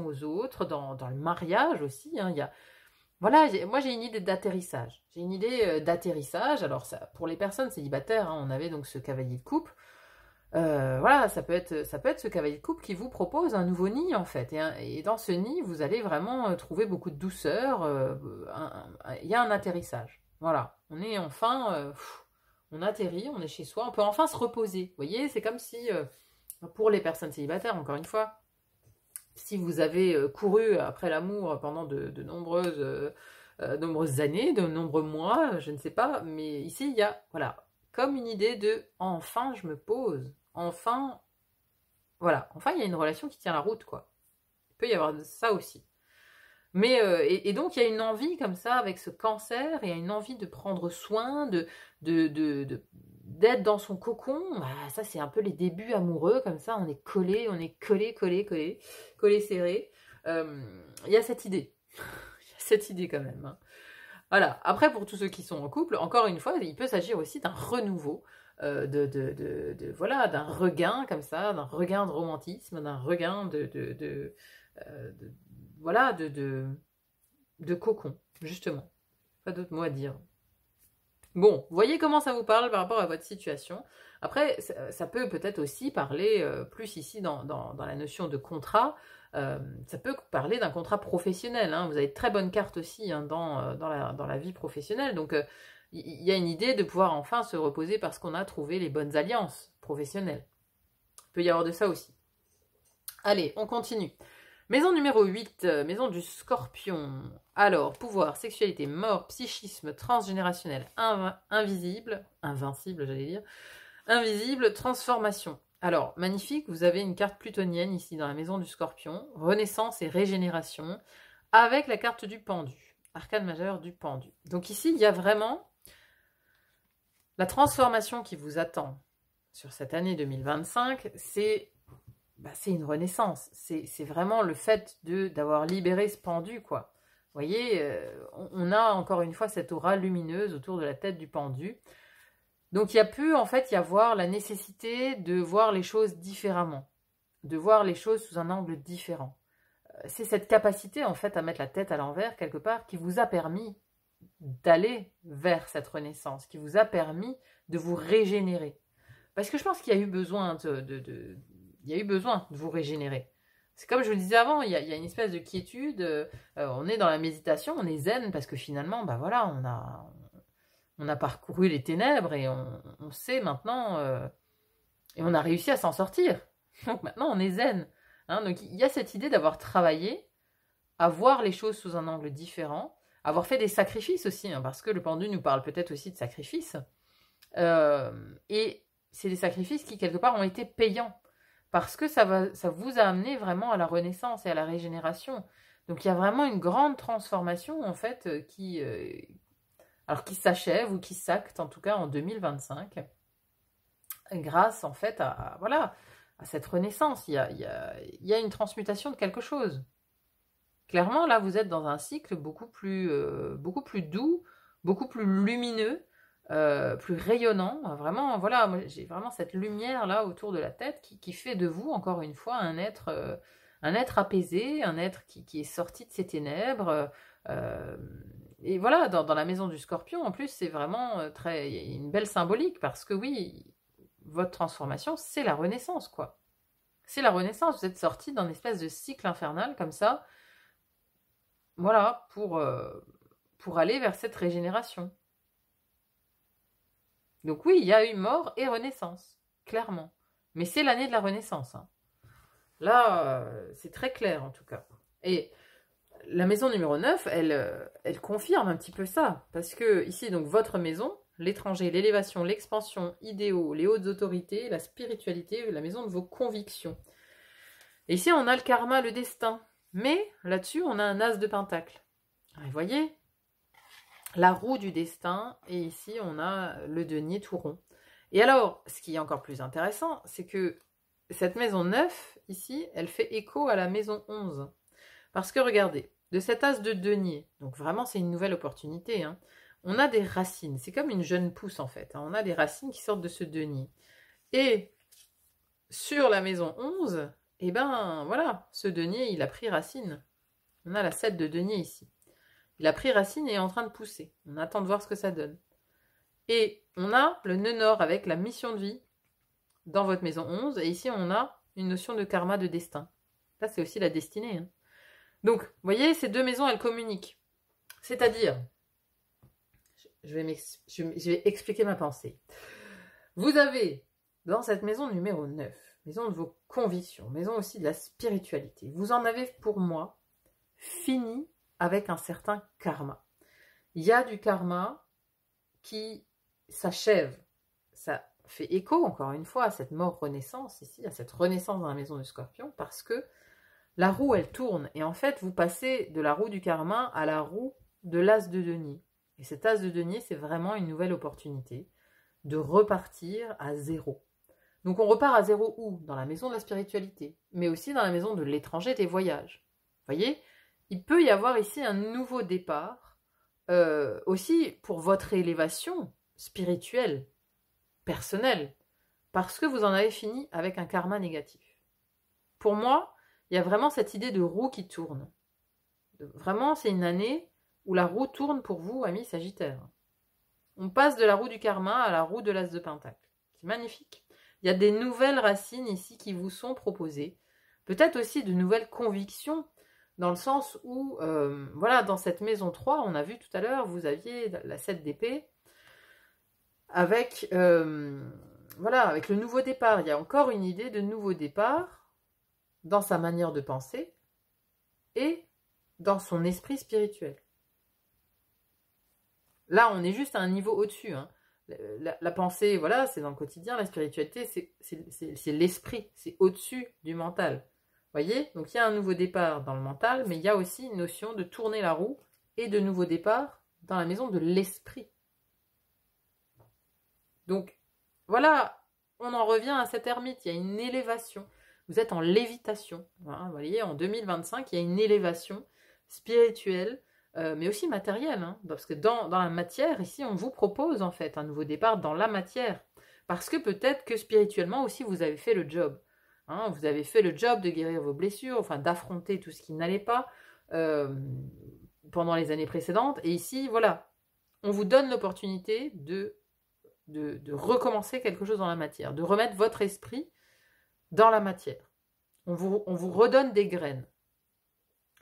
[SPEAKER 1] aux autres, dans le mariage aussi. Hein. Voilà, moi j'ai une idée d'atterrissage. J'ai une idée d'atterrissage. Alors ça, pour les personnes célibataires, hein, on avait donc ce cavalier de coupe. Voilà, ça peut être ce cavalier de coupe qui vous propose un nouveau nid en fait. Et dans ce nid, vous allez vraiment trouver beaucoup de douceur. Il y a un atterrissage. Voilà, on est enfin... on atterrit, on est chez soi, on peut enfin se reposer. Vous voyez, c'est comme si, pour les personnes célibataires, encore une fois, si vous avez couru après l'amour pendant de nombreuses années, de nombreux mois, je ne sais pas, mais ici, il y a, voilà, comme une idée de « enfin, je me pose », enfin, voilà, enfin, il y a une relation qui tient la route, quoi. Il peut y avoir ça aussi. Mais, et donc, il y a une envie comme ça, avec ce cancer, il y a une envie de prendre soin, d'être dans son cocon. Bah, ça, c'est un peu les débuts amoureux, comme ça, on est collé, serré. Il y a cette idée. Il y a cette idée quand même. Hein. Voilà. Après, pour tous ceux qui sont en couple, encore une fois, il peut s'agir aussi d'un renouveau, voilà, d'un regain comme ça, d'un regain de romantisme, d'un regain voilà, de cocon, justement. Pas d'autre mot à dire. Bon, voyez comment ça vous parle par rapport à votre situation. Après, ça peut peut-être aussi parler, plus ici dans la notion de contrat, ça peut parler d'un contrat professionnel. Hein. Vous avez de très bonnes cartes aussi hein, dans la vie professionnelle. Donc, il y a une idée de pouvoir enfin se reposer parce qu'on a trouvé les bonnes alliances professionnelles. Il peut y avoir de ça aussi. Allez, on continue. Maison numéro 8, maison du scorpion. Alors, pouvoir, sexualité, mort, psychisme, transgénérationnel, invisible, invincible j'allais dire, invisible, transformation. Alors, magnifique, vous avez une carte plutonienne ici dans la maison du scorpion, renaissance et régénération, avec la carte du pendu, arcane majeur du pendu. Donc ici, il y a vraiment la transformation qui vous attend sur cette année 2025, c'est une renaissance. C'est vraiment le fait d'avoir libéré ce pendu, quoi. voyez, on a encore une fois cette aura lumineuse autour de la tête du pendu. Donc il y a pu en fait y avoir la nécessité de voir les choses différemment, de voir les choses sous un angle différent. C'est cette capacité en fait à mettre la tête à l'envers quelque part qui vous a permis d'aller vers cette renaissance, qui vous a permis de vous régénérer. Parce que je pense qu'il y a eu besoin il y a eu besoin de vous régénérer. C'est comme je vous le disais avant, il y a une espèce de quiétude, on est dans la méditation, on est zen parce que finalement, bah voilà, on a parcouru les ténèbres et on sait maintenant, et on a réussi à s'en sortir. Donc maintenant, on est zen. Hein, donc il y a cette idée d'avoir travaillé, à voir les choses sous un angle différent, avoir fait des sacrifices aussi, hein, parce que le pendu nous parle peut-être aussi de sacrifices. Et c'est des sacrifices qui, quelque part, ont été payants. Parce que ça vous a amené vraiment à la renaissance et à la régénération. Donc il y a vraiment une grande transformation, en fait, qui s'achève ou qui s'acte, en tout cas, en 2025. Grâce, en fait, voilà, à cette renaissance. Il y a une transmutation de quelque chose. Clairement, là, vous êtes dans un cycle beaucoup plus doux, beaucoup plus lumineux, plus rayonnant. Vraiment, voilà, moi, j'ai vraiment cette lumière là autour de la tête qui fait de vous, encore une fois, un être apaisé, un être qui est sorti de ses ténèbres. Et voilà, dans la maison du Scorpion, en plus, c'est vraiment il y a une belle symbolique parce que oui, votre transformation, c'est la renaissance, quoi. C'est la renaissance. Vous êtes sorti d'un espèce de cycle infernal comme ça. Voilà, pour aller vers cette régénération. Donc oui, il y a eu mort et renaissance, clairement. Mais c'est l'année de la renaissance. Hein. Là, c'est très clair en tout cas. Et la maison numéro 9, elle confirme un petit peu ça. Parce que ici, donc votre maison, l'étranger, l'élévation, l'expansion, idéaux, les hautes autorités, la spiritualité, la maison de vos convictions. Et ici, on a le karma, le destin. Mais là-dessus, on a un as de pentacle. Vous voyez, la roue du destin, et ici, on a le denier tout rond. Et alors, ce qui est encore plus intéressant, c'est que cette maison 9, ici, elle fait écho à la maison 11. Parce que regardez, de cet as de denier, donc vraiment, c'est une nouvelle opportunité, hein, on a des racines. C'est comme une jeune pousse, en fait. Hein, on a des racines qui sortent de ce denier. Et sur la maison 11... et ben voilà, ce denier, il a pris racine. On a la 7 de denier ici. Il a pris racine et est en train de pousser. On attend de voir ce que ça donne. Et on a le nœud nord avec la mission de vie dans votre maison 11. Et ici, on a une notion de karma, de destin. Là, c'est aussi la destinée. Hein. Donc, vous voyez, ces deux maisons, elles communiquent. C'est-à-dire, je vais expliquer ma pensée. Vous avez, dans cette maison numéro 9, maison de vos convictions, maison aussi de la spiritualité. Vous en avez, pour moi, fini avec un certain karma. Il y a du karma qui s'achève. Ça fait écho, encore une fois, à cette mort-renaissance ici, à cette renaissance dans la maison du Scorpion, parce que la roue, elle tourne. Et en fait, vous passez de la roue du karma à la roue de l'as de denier. Et cet as de denier, c'est vraiment une nouvelle opportunité de repartir à zéro. Donc on repart à zéro où? Dans la maison de la spiritualité, mais aussi dans la maison de l'étranger des voyages. Vous voyez, il peut y avoir ici un nouveau départ, aussi pour votre élévation spirituelle, personnelle, parce que vous en avez fini avec un karma négatif. Pour moi, il y a vraiment cette idée de roue qui tourne. Vraiment, c'est une année où la roue tourne pour vous, amis Sagittaires. On passe de la roue du karma à la roue de l'as de pentacle. C'est magnifique. Il y a des nouvelles racines ici qui vous sont proposées. Peut-être aussi de nouvelles convictions, dans le sens où, voilà, dans cette maison 3, on a vu tout à l'heure, vous aviez la 7 d'épée, avec, voilà, avec le nouveau départ. Il y a encore une idée de nouveau départ dans sa manière de penser et dans son esprit spirituel. Là, on est juste à un niveau au-dessus, hein. La pensée, voilà, c'est dans le quotidien. La spiritualité, c'est l'esprit. C'est au-dessus du mental. Voyez? Donc, il y a un nouveau départ dans le mental, mais il y a aussi une notion de tourner la roue et de nouveau départ dans la maison de l'esprit. Donc, voilà, on en revient à cette ermite. Il y a une élévation. Vous êtes en lévitation. Voilà, vous voyez, en 2025, il y a une élévation spirituelle mais aussi matériel, hein, parce que dans la matière, ici, on vous propose en fait un nouveau départ dans la matière. Parce que peut-être que spirituellement aussi, vous avez fait le job. Hein, vous avez fait le job de guérir vos blessures, enfin d'affronter tout ce qui n'allait pas pendant les années précédentes. Et ici, voilà, on vous donne l'opportunité de recommencer quelque chose dans la matière, de remettre votre esprit dans la matière. On vous redonne des graines.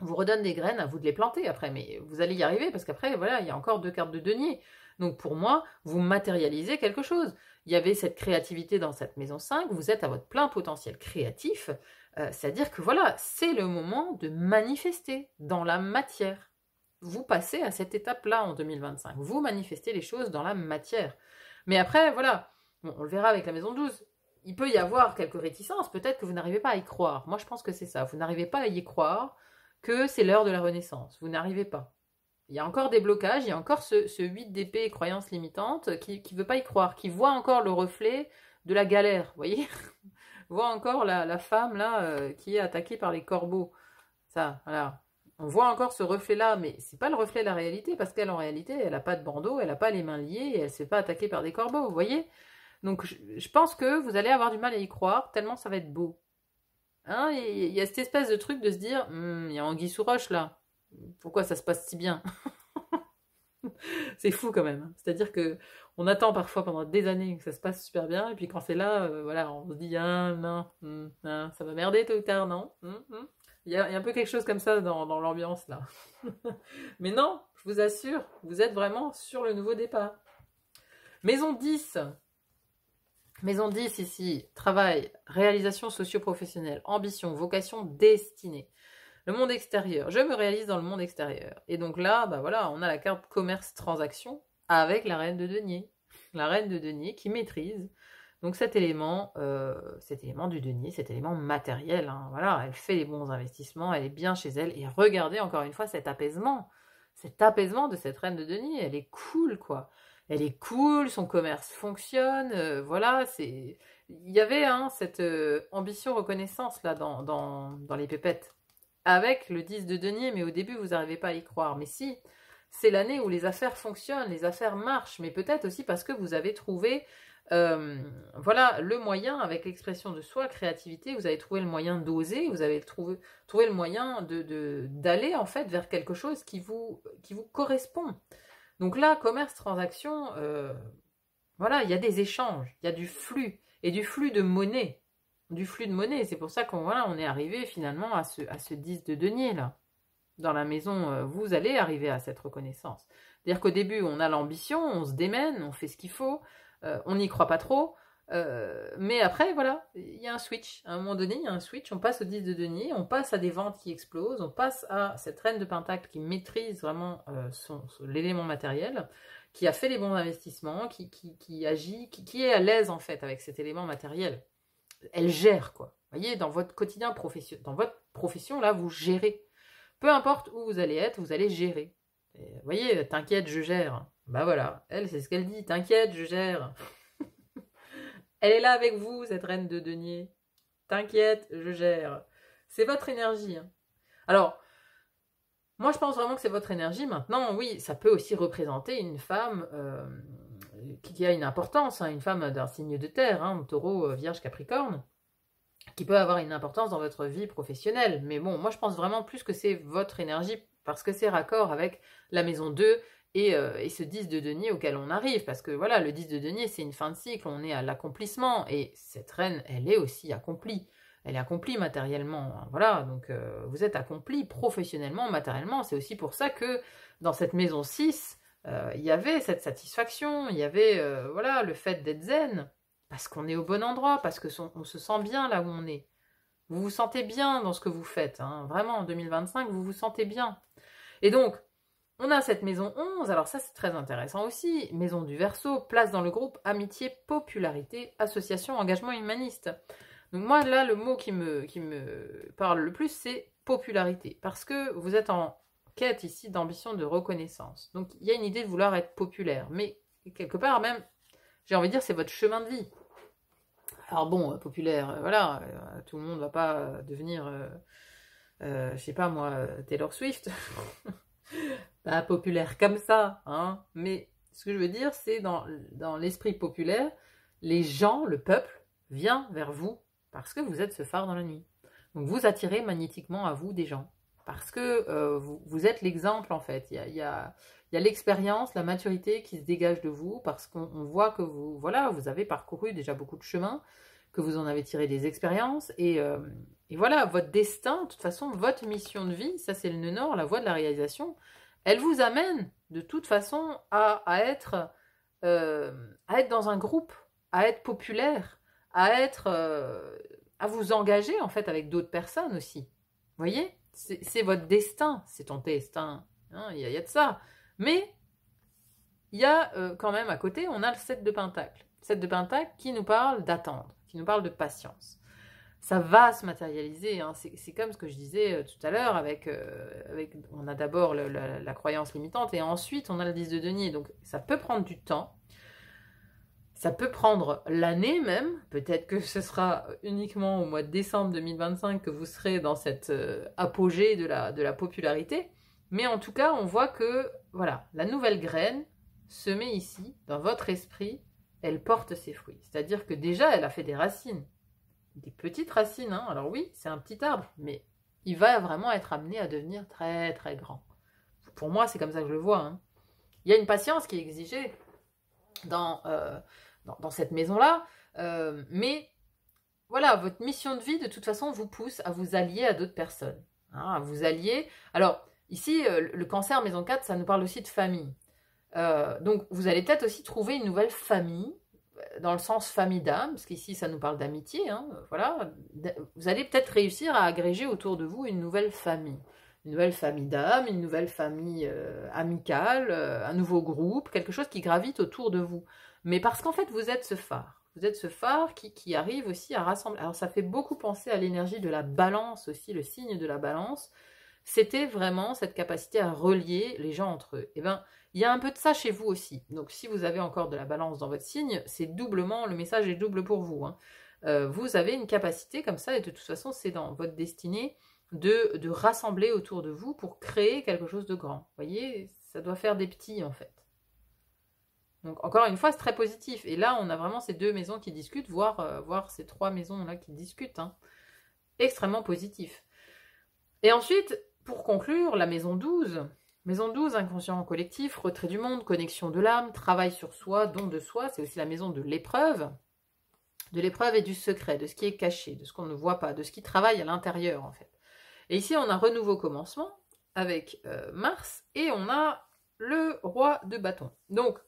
[SPEAKER 1] On vous redonne des graines, à vous de les planter après, mais vous allez y arriver parce qu'après, voilà, il y a encore 2 cartes de denier. Donc pour moi, vous matérialisez quelque chose. Il y avait cette créativité dans cette maison 5, vous êtes à votre plein potentiel créatif, c'est-à-dire que voilà, c'est le moment de manifester dans la matière. Vous passez à cette étape-là en 2025, vous manifestez les choses dans la matière. Mais après, voilà, bon, on le verra avec la maison 12, il peut y avoir quelques réticences, peut-être que vous n'arrivez pas à y croire. Moi, je pense que c'est ça, vous n'arrivez pas à y croire, que c'est l'heure de la renaissance. Vous n'arrivez pas. Il y a encore des blocages, il y a encore ce 8 d'épée, croyance limitante, qui ne veut pas y croire, qui voit encore le reflet de la galère, vous voyez. Voit encore la femme, là, qui est attaquée par les corbeaux. Ça, voilà. On voit encore ce reflet-là, mais c'est pas le reflet de la réalité, parce qu'elle, en réalité, elle n'a pas de bandeau, elle n'a pas les mains liées, et elle ne s'est pas attaquée par des corbeaux, vous voyez. Donc, je pense que vous allez avoir du mal à y croire, tellement ça va être beau. Hein, il y a cette espèce de truc de se dire, il y a anguille sous roche là, pourquoi ça se passe si bien? C'est fou quand même. C'est-à-dire que on attend parfois pendant des années que ça se passe super bien, et puis quand c'est là, voilà, on se dit, ah non, ça va merder tôt ou tard, non? Il y a un peu quelque chose comme ça dans l'ambiance là. Mais non, je vous assure, vous êtes vraiment sur le nouveau départ. Maison 10. Maison 10 ici, travail, réalisation socio-professionnelle, ambition, vocation, destinée. Le monde extérieur, je me réalise dans le monde extérieur. Et donc là, bah voilà, on a la carte commerce-transaction avec la reine de denier. La reine de denier qui maîtrise donc cet élément du denier, cet élément matériel. Hein. Voilà, elle fait les bons investissements, elle est bien chez elle. Et regardez encore une fois cet apaisement de cette reine de denier. Elle est cool, quoi. Elle est cool, son commerce fonctionne, voilà, il y avait cette ambition reconnaissance là dans les pépettes, avec le 10 de denier, mais au début vous n'arrivez pas à y croire, mais si, c'est l'année où les affaires fonctionnent, les affaires marchent, mais peut-être aussi parce que vous avez trouvé, voilà, le moyen, avec l'expression de soi, créativité, vous avez trouvé le moyen d'oser, vous avez trouvé le moyen d'aller en fait vers quelque chose qui vous correspond. Donc là, commerce, transaction, voilà, il y a des échanges, il y a du flux, et du flux de monnaie. Du flux de monnaie, c'est pour ça on est arrivé finalement à ce 10 de denier là. Dans la maison, vous allez arriver à cette reconnaissance. C'est-à-dire qu'au début, on a l'ambition, on se démène, on fait ce qu'il faut, on n'y croit pas trop, mais après, voilà, il y a un switch. À un moment donné, il y a un switch, on passe au 10 de denier, on passe à des ventes qui explosent, on passe à cette reine de pentacle qui maîtrise vraiment l'élément matériel, qui a fait les bons investissements, qui agit, qui est à l'aise en fait avec cet élément matériel. Elle gère, quoi. Vous voyez, dans votre quotidien professionnel, dans votre profession, là, vous gérez. Peu importe où vous allez être, vous allez gérer. Et vous voyez, t'inquiète, je gère. Bah voilà, elle, c'est ce qu'elle dit, t'inquiète, je gère. Elle est là avec vous, cette reine de denier. T'inquiète, je gère. C'est votre énergie. Hein. Alors, moi, je pense vraiment que c'est votre énergie. Maintenant, oui, ça peut aussi représenter une femme qui a une importance, hein, une femme d'un signe de terre, hein, taureau, vierge, capricorne, qui peut avoir une importance dans votre vie professionnelle. Mais bon, moi, je pense vraiment plus que c'est votre énergie, parce que c'est raccord avec la maison 2 et ce 10 de denier auquel on arrive. Parce que voilà, le 10 de denier, c'est une fin de cycle, on est à l'accomplissement. Et cette reine, elle est aussi accomplie. Elle est accomplie matériellement. Hein, voilà, donc vous êtes accompli professionnellement, matériellement. C'est aussi pour ça que dans cette maison 6, il y avait cette satisfaction, il y avait voilà, le fait d'être zen, parce qu'on est au bon endroit, parce qu'on se sent bien là où on est. Vous vous sentez bien dans ce que vous faites. Hein. Vraiment, en 2025, vous vous sentez bien. Et donc, on a cette maison 11, alors ça c'est très intéressant aussi, maison du Verseau, place dans le groupe, amitié, popularité, association, engagement humaniste. Donc moi là, le mot qui me parle le plus, c'est popularité, parce que vous êtes en quête ici d'ambition de reconnaissance. Donc il y a une idée de vouloir être populaire, mais quelque part même, j'ai envie de dire, c'est votre chemin de vie. Alors bon, populaire, voilà, tout le monde ne va pas devenir, je sais pas moi, Taylor Swift. pas populaire comme ça, hein, mais ce que je veux dire, c'est dans l'esprit populaire, les gens, le peuple, vient vers vous parce que vous êtes ce phare dans la nuit. Donc vous attirez magnétiquement à vous des gens parce que vous êtes l'exemple en fait. Il y a l'expérience, la maturité qui se dégage de vous parce qu'on voit que vous, voilà, vous avez parcouru déjà beaucoup de chemin, que vous en avez tiré des expériences et voilà, votre destin, de toute façon, votre mission de vie, ça c'est le nœud nord, la voie de la réalisation, elle vous amène de toute façon à être dans un groupe, à être populaire, à vous engager en fait avec d'autres personnes aussi. Vous voyez, c'est votre destin, c'est ton destin, hein, il y a de ça. Mais il y a quand même à côté, on a le 7 de Pentacle. 7 de Pentacle qui nous parle d'attendre, qui nous parle de patience. Ça va se matérialiser, hein. C'est comme ce que je disais tout à l'heure, on a d'abord la croyance limitante et ensuite on a le 10 de denier. Donc ça peut prendre du temps, ça peut prendre l'année même, peut-être que ce sera uniquement au mois de décembre 2025 que vous serez dans cette apogée de la popularité, mais en tout cas on voit que voilà, la nouvelle graine se met ici, dans votre esprit, elle porte ses fruits. C'est-à-dire que déjà elle a fait des racines. Des petites racines, hein. Alors oui, c'est un petit arbre, mais il va vraiment être amené à devenir très très grand. Pour moi, c'est comme ça que je le vois, hein. Il y a une patience qui est exigée dans cette maison-là, mais voilà, votre mission de vie, de toute façon, vous pousse à vous allier à d'autres personnes, hein, à vous allier. Alors, ici, le cancer maison 4, ça nous parle aussi de famille. Donc, vous allez peut-être aussi trouver une nouvelle famille, dans le sens famille d'âme, parce qu'ici ça nous parle d'amitié, hein, voilà, vous allez peut-être réussir à agréger autour de vous une nouvelle famille d'âme, une nouvelle famille amicale, un nouveau groupe, quelque chose qui gravite autour de vous. Mais parce qu'en fait vous êtes ce phare qui arrive aussi à rassembler. Alors ça fait beaucoup penser à l'énergie de la balance aussi, le signe de la balance, c'était vraiment cette capacité à relier les gens entre eux. Et bien, il y a un peu de ça chez vous aussi. Donc, si vous avez encore de la balance dans votre signe, c'est doublement, le message est double pour vous, hein. Vous avez une capacité comme ça, et de toute façon, c'est dans votre destinée de rassembler autour de vous pour créer quelque chose de grand. Vous voyez, ça doit faire des petits, en fait. Donc, encore une fois, c'est très positif. Et là, on a vraiment ces deux maisons qui discutent, voire ces trois maisons-là qui discutent, hein. Extrêmement positif. Et ensuite, pour conclure, la maison 12, inconscient collectif, retrait du monde, connexion de l'âme, travail sur soi, don de soi, c'est aussi la maison de l'épreuve et du secret, de ce qui est caché, de ce qu'on ne voit pas, de ce qui travaille à l'intérieur en fait. Et ici, on a renouveau commencement avec Mars et on a le roi de bâton. Donc,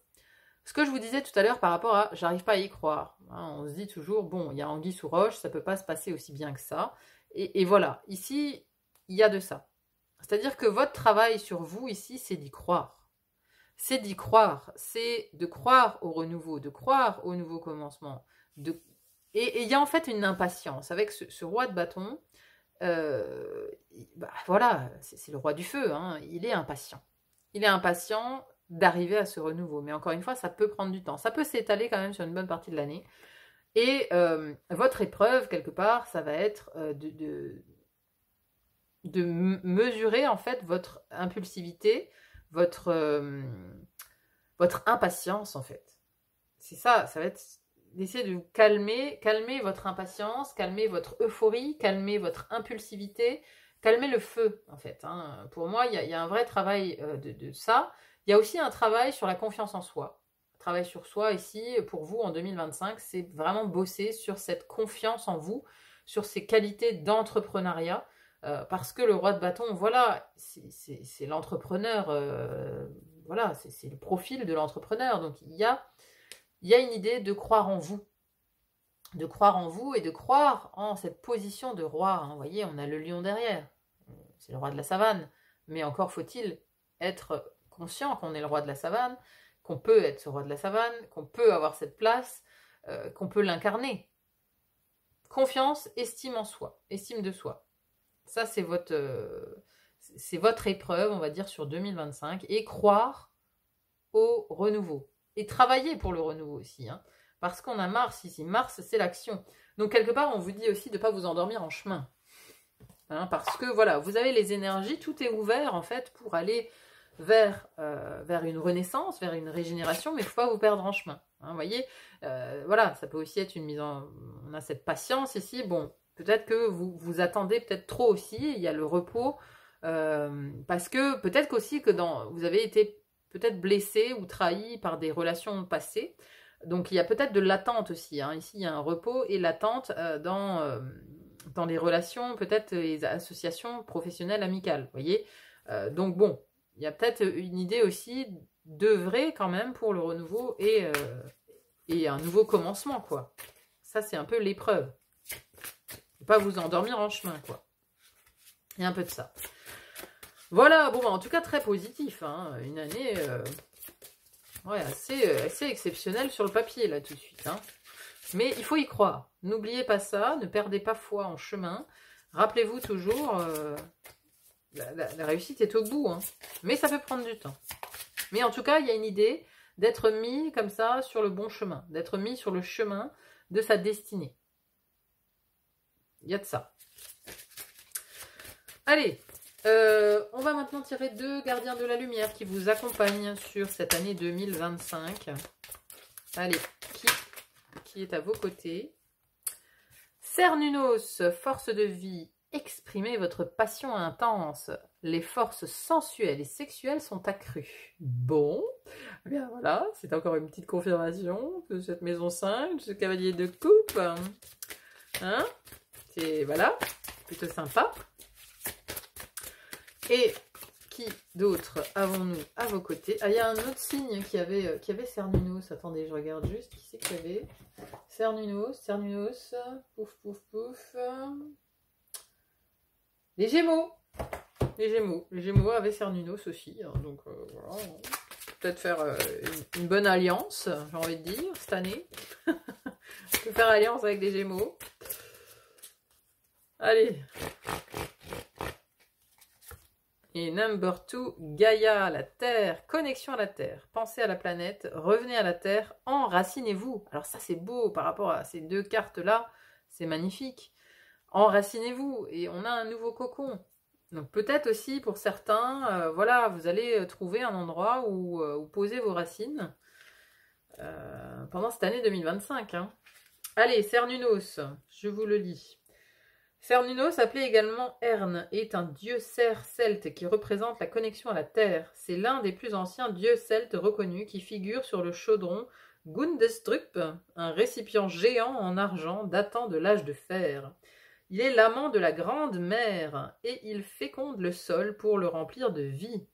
[SPEAKER 1] ce que je vous disais tout à l'heure par rapport à j'arrive pas à y croire, hein, on se dit toujours, bon, il y a anguille sous roche, ça peut pas se passer aussi bien que ça. Et voilà, ici, il y a de ça. C'est-à-dire que votre travail sur vous ici, c'est d'y croire. C'est d'y croire, c'est de croire au renouveau, de croire au nouveau commencement. Et il y a en fait une impatience. Avec ce roi de bâton, voilà, c'est le roi du feu, hein, il est impatient. Il est impatient d'arriver à ce renouveau. Mais encore une fois, ça peut prendre du temps. Ça peut s'étaler quand même sur une bonne partie de l'année. Et votre épreuve, quelque part, ça va être de mesurer en fait votre impulsivité, votre impatience en fait. C'est ça, ça va être d'essayer de vous calmer votre impatience, calmer votre euphorie, calmer votre impulsivité, calmer le feu en fait, hein. Pour moi, il y a un vrai travail de ça. Il y a aussi un travail sur la confiance en soi. Travail sur soi ici, pour vous en 2025, c'est vraiment bosser sur cette confiance en vous, sur ces qualités d'entrepreneuriat, parce que le roi de bâton, voilà, c'est l'entrepreneur, voilà, c'est le profil de l'entrepreneur. Donc il y a une idée de croire en vous, et de croire en cette position de roi, hein. Vous voyez, on a le lion derrière, c'est le roi de la savane, mais encore faut-il être conscient qu'on est le roi de la savane, qu'on peut être ce roi de la savane, qu'on peut avoir cette place, qu'on peut l'incarner. Confiance, estime en soi, estime de soi. Ça, c'est votre épreuve, on va dire, sur 2025. Et croire au renouveau. Et travailler pour le renouveau aussi, hein, parce qu'on a Mars ici. Mars, c'est l'action. Donc, quelque part, on vous dit aussi de ne pas vous endormir en chemin. Hein, parce que, voilà, vous avez les énergies, tout est ouvert, en fait, pour aller vers une renaissance, vers une régénération, mais il ne faut pas vous perdre en chemin. Hein, vous voyez, voilà, ça peut aussi être une mise en... On a cette patience ici, bon, peut-être que vous attendez peut-être trop aussi, il y a le repos, parce que peut-être qu'aussi que vous avez été peut-être blessé ou trahi par des relations passées, donc il y a peut-être de l'attente aussi, hein. Ici il y a un repos et l'attente dans les relations, peut-être les associations professionnelles amicales, vous voyez. Donc bon, il y a peut-être une idée aussi d'œuvrer quand même pour le renouveau et un nouveau commencement, quoi. Ça, c'est un peu l'épreuve. Ne pas vous endormir en chemin, quoi. Il y a un peu de ça. Voilà, bon, en tout cas, très positif, hein. Une année ouais, assez exceptionnelle sur le papier, là, tout de suite, hein. Mais il faut y croire. N'oubliez pas ça, ne perdez pas foi en chemin. Rappelez-vous toujours, la réussite est au bout, hein. Mais ça peut prendre du temps. Mais en tout cas, il y a une idée d'être mis comme ça sur le bon chemin, d'être mis sur le chemin de sa destinée. Il y a de ça. Allez, on va maintenant tirer 2 gardiens de la lumière qui vous accompagnent sur cette année 2025. Allez, qui est à vos côtés? Cernunnos, force de vie, exprimez votre passion intense. Les forces sensuelles et sexuelles sont accrues. Bon, eh bien voilà, c'est encore une petite confirmation de cette maison 5, ce cavalier de coupe. Hein? C'est, voilà, plutôt sympa. Et qui d'autre avons-nous à vos côtés? Ah, il y a un autre signe qui avait Cernunnos. Attendez, je regarde juste qui c'est qu'il y avait. Cernunnos, pouf, pouf, pouf. Les Gémeaux. Les Gémeaux avaient Cernunnos aussi. Hein, donc voilà, peut-être faire une bonne alliance, j'ai envie de dire, cette année. On peut faire alliance avec les Gémeaux. Allez. Et number 2, Gaïa, la Terre, connexion à la Terre. Pensez à la planète, revenez à la Terre, enracinez-vous. Alors ça c'est beau par rapport à ces 2 cartes-là, c'est magnifique. Enracinez-vous et on a un nouveau cocon. Donc peut-être aussi pour certains, voilà, vous allez trouver un endroit où poser vos racines pendant cette année 2025. Hein. Allez, Cernunnos, je vous le lis. Cernunnos, appelé également Ern, est un dieu cerf celte qui représente la connexion à la terre. C'est l'un des plus anciens dieux celtes reconnus qui figure sur le chaudron Gundestrup, un récipient géant en argent datant de l'âge de fer. Il est l'amant de la grande mère et il féconde le sol pour le remplir de vie.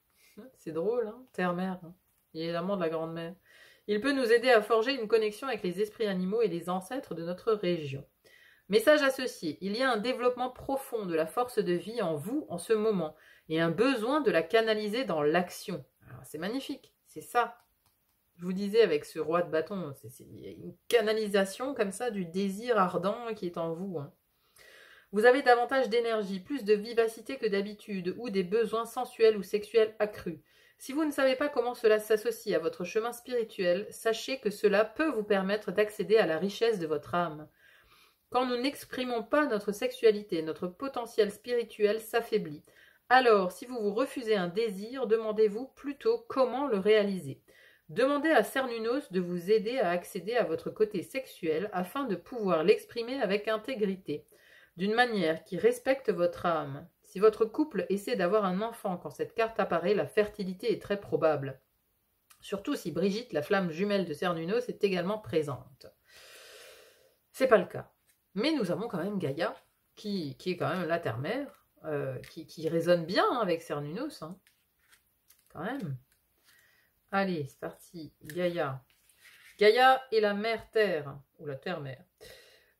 [SPEAKER 1] C'est drôle, hein, terre-mère. Il est l'amant de la grande mère. Il peut nous aider à forger une connexion avec les esprits animaux et les ancêtres de notre région. Message associé, il y a un développement profond de la force de vie en vous en ce moment et un besoin de la canaliser dans l'action. C'est magnifique, c'est ça. Je vous disais avec ce roi de bâton, c'est une canalisation comme ça du désir ardent qui est en vous. Hein. Vous avez davantage d'énergie, plus de vivacité que d'habitude ou des besoins sensuels ou sexuels accrus. Si vous ne savez pas comment cela s'associe à votre chemin spirituel, sachez que cela peut vous permettre d'accéder à la richesse de votre âme. Quand nous n'exprimons pas notre sexualité, notre potentiel spirituel s'affaiblit. Alors, si vous vous refusez un désir, demandez-vous plutôt comment le réaliser. Demandez à Cernunnos de vous aider à accéder à votre côté sexuel afin de pouvoir l'exprimer avec intégrité, d'une manière qui respecte votre âme. Si votre couple essaie d'avoir un enfant quand cette carte apparaît, la fertilité est très probable. Surtout si Brigitte, la flamme jumelle de Cernunnos, est également présente. C'est pas le cas. Mais nous avons quand même Gaïa, qui est quand même la terre-mère, qui résonne bien avec Cernunnos. Hein. Quand même. Allez, c'est parti. Gaïa. Gaïa est la mère-terre, ou la terre-mère.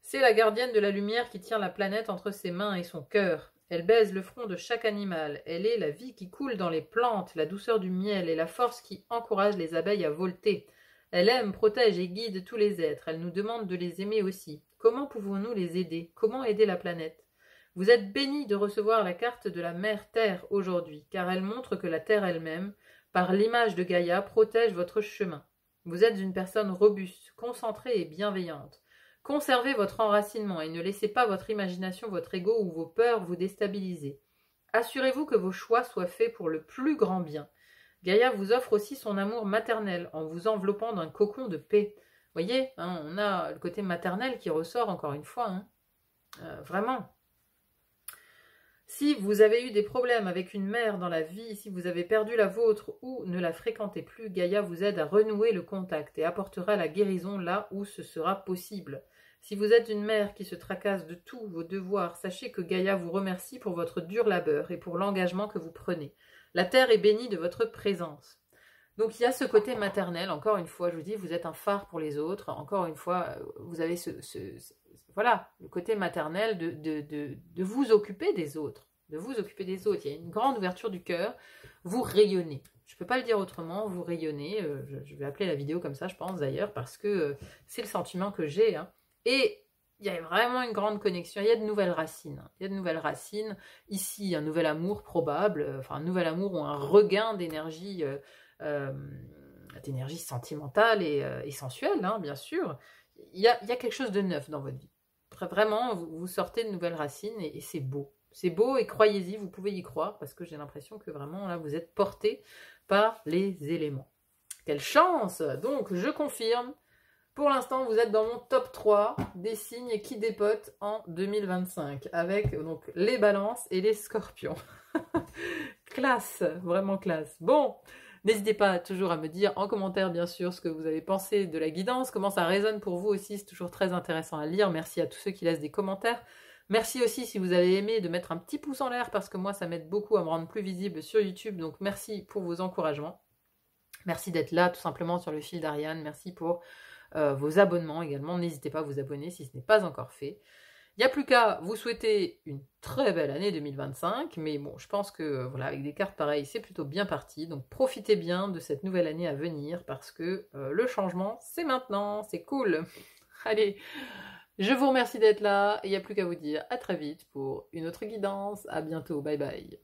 [SPEAKER 1] C'est la gardienne de la lumière qui tient la planète entre ses mains et son cœur. Elle baise le front de chaque animal. Elle est la vie qui coule dans les plantes, la douceur du miel et la force qui encourage les abeilles à volter. Elle aime, protège et guide tous les êtres. Elle nous demande de les aimer aussi. Comment pouvons-nous les aider? Comment aider la planète? Vous êtes bénis de recevoir la carte de la mère Terre aujourd'hui, car elle montre que la Terre elle-même, par l'image de Gaïa, protège votre chemin. Vous êtes une personne robuste, concentrée et bienveillante. Conservez votre enracinement et ne laissez pas votre imagination, votre ego ou vos peurs vous déstabiliser. Assurez-vous que vos choix soient faits pour le plus grand bien. Gaïa vous offre aussi son amour maternel en vous enveloppant d'un cocon de paix. Vous voyez, hein, on a le côté maternel qui ressort encore une fois. Hein. Vraiment. Si vous avez eu des problèmes avec une mère dans la vie, si vous avez perdu la vôtre ou ne la fréquentez plus, Gaïa vous aide à renouer le contact et apportera la guérison là où ce sera possible. Si vous êtes une mère qui se tracasse de tous vos devoirs, sachez que Gaïa vous remercie pour votre dur labeur et pour l'engagement que vous prenez. La terre est bénie de votre présence. Donc il y a ce côté maternel, encore une fois, je vous dis, vous êtes un phare pour les autres, encore une fois, vous avez voilà, le côté maternel de vous occuper des autres, de vous occuper des autres. Il y a une grande ouverture du cœur, vous rayonnez. Je ne peux pas le dire autrement, vous rayonnez, je vais appeler la vidéo comme ça, je pense d'ailleurs, parce que c'est le sentiment que j'ai. Hein. Et il y a vraiment une grande connexion, il y a de nouvelles racines. Il y a de nouvelles racines, ici un nouvel amour probable, enfin un nouvel amour ou un regain d'énergie sentimentale et sensuelle, hein, bien sûr. Il y a quelque chose de neuf dans votre vie. Vraiment, vous sortez de nouvelles racines et c'est beau. C'est beau et croyez-y, vous pouvez y croire parce que j'ai l'impression que vraiment, là, vous êtes porté par les éléments. Quelle chance! Donc, je confirme, pour l'instant, vous êtes dans mon top 3 des signes qui dépotent en 2025 avec donc les balances et les scorpions. Classe, vraiment classe. Bon, n'hésitez pas toujours à me dire en commentaire, bien sûr, ce que vous avez pensé de la guidance, comment ça résonne pour vous aussi, c'est toujours très intéressant à lire. Merci à tous ceux qui laissent des commentaires. Merci aussi si vous avez aimé de mettre un petit pouce en l'air parce que moi, ça m'aide beaucoup à me rendre plus visible sur YouTube. Donc, merci pour vos encouragements. Merci d'être là, tout simplement, sur le fil d'Ariane. Merci pour vos abonnements également. N'hésitez pas à vous abonner si ce n'est pas encore fait. Il n'y a plus qu'à vous souhaiter une très belle année 2025, mais bon, je pense que voilà, avec des cartes pareilles, c'est plutôt bien parti. Donc profitez bien de cette nouvelle année à venir parce que le changement, c'est maintenant, c'est cool. Allez, je vous remercie d'être là et il n'y a plus qu'à vous dire à très vite pour une autre guidance. À bientôt, bye bye.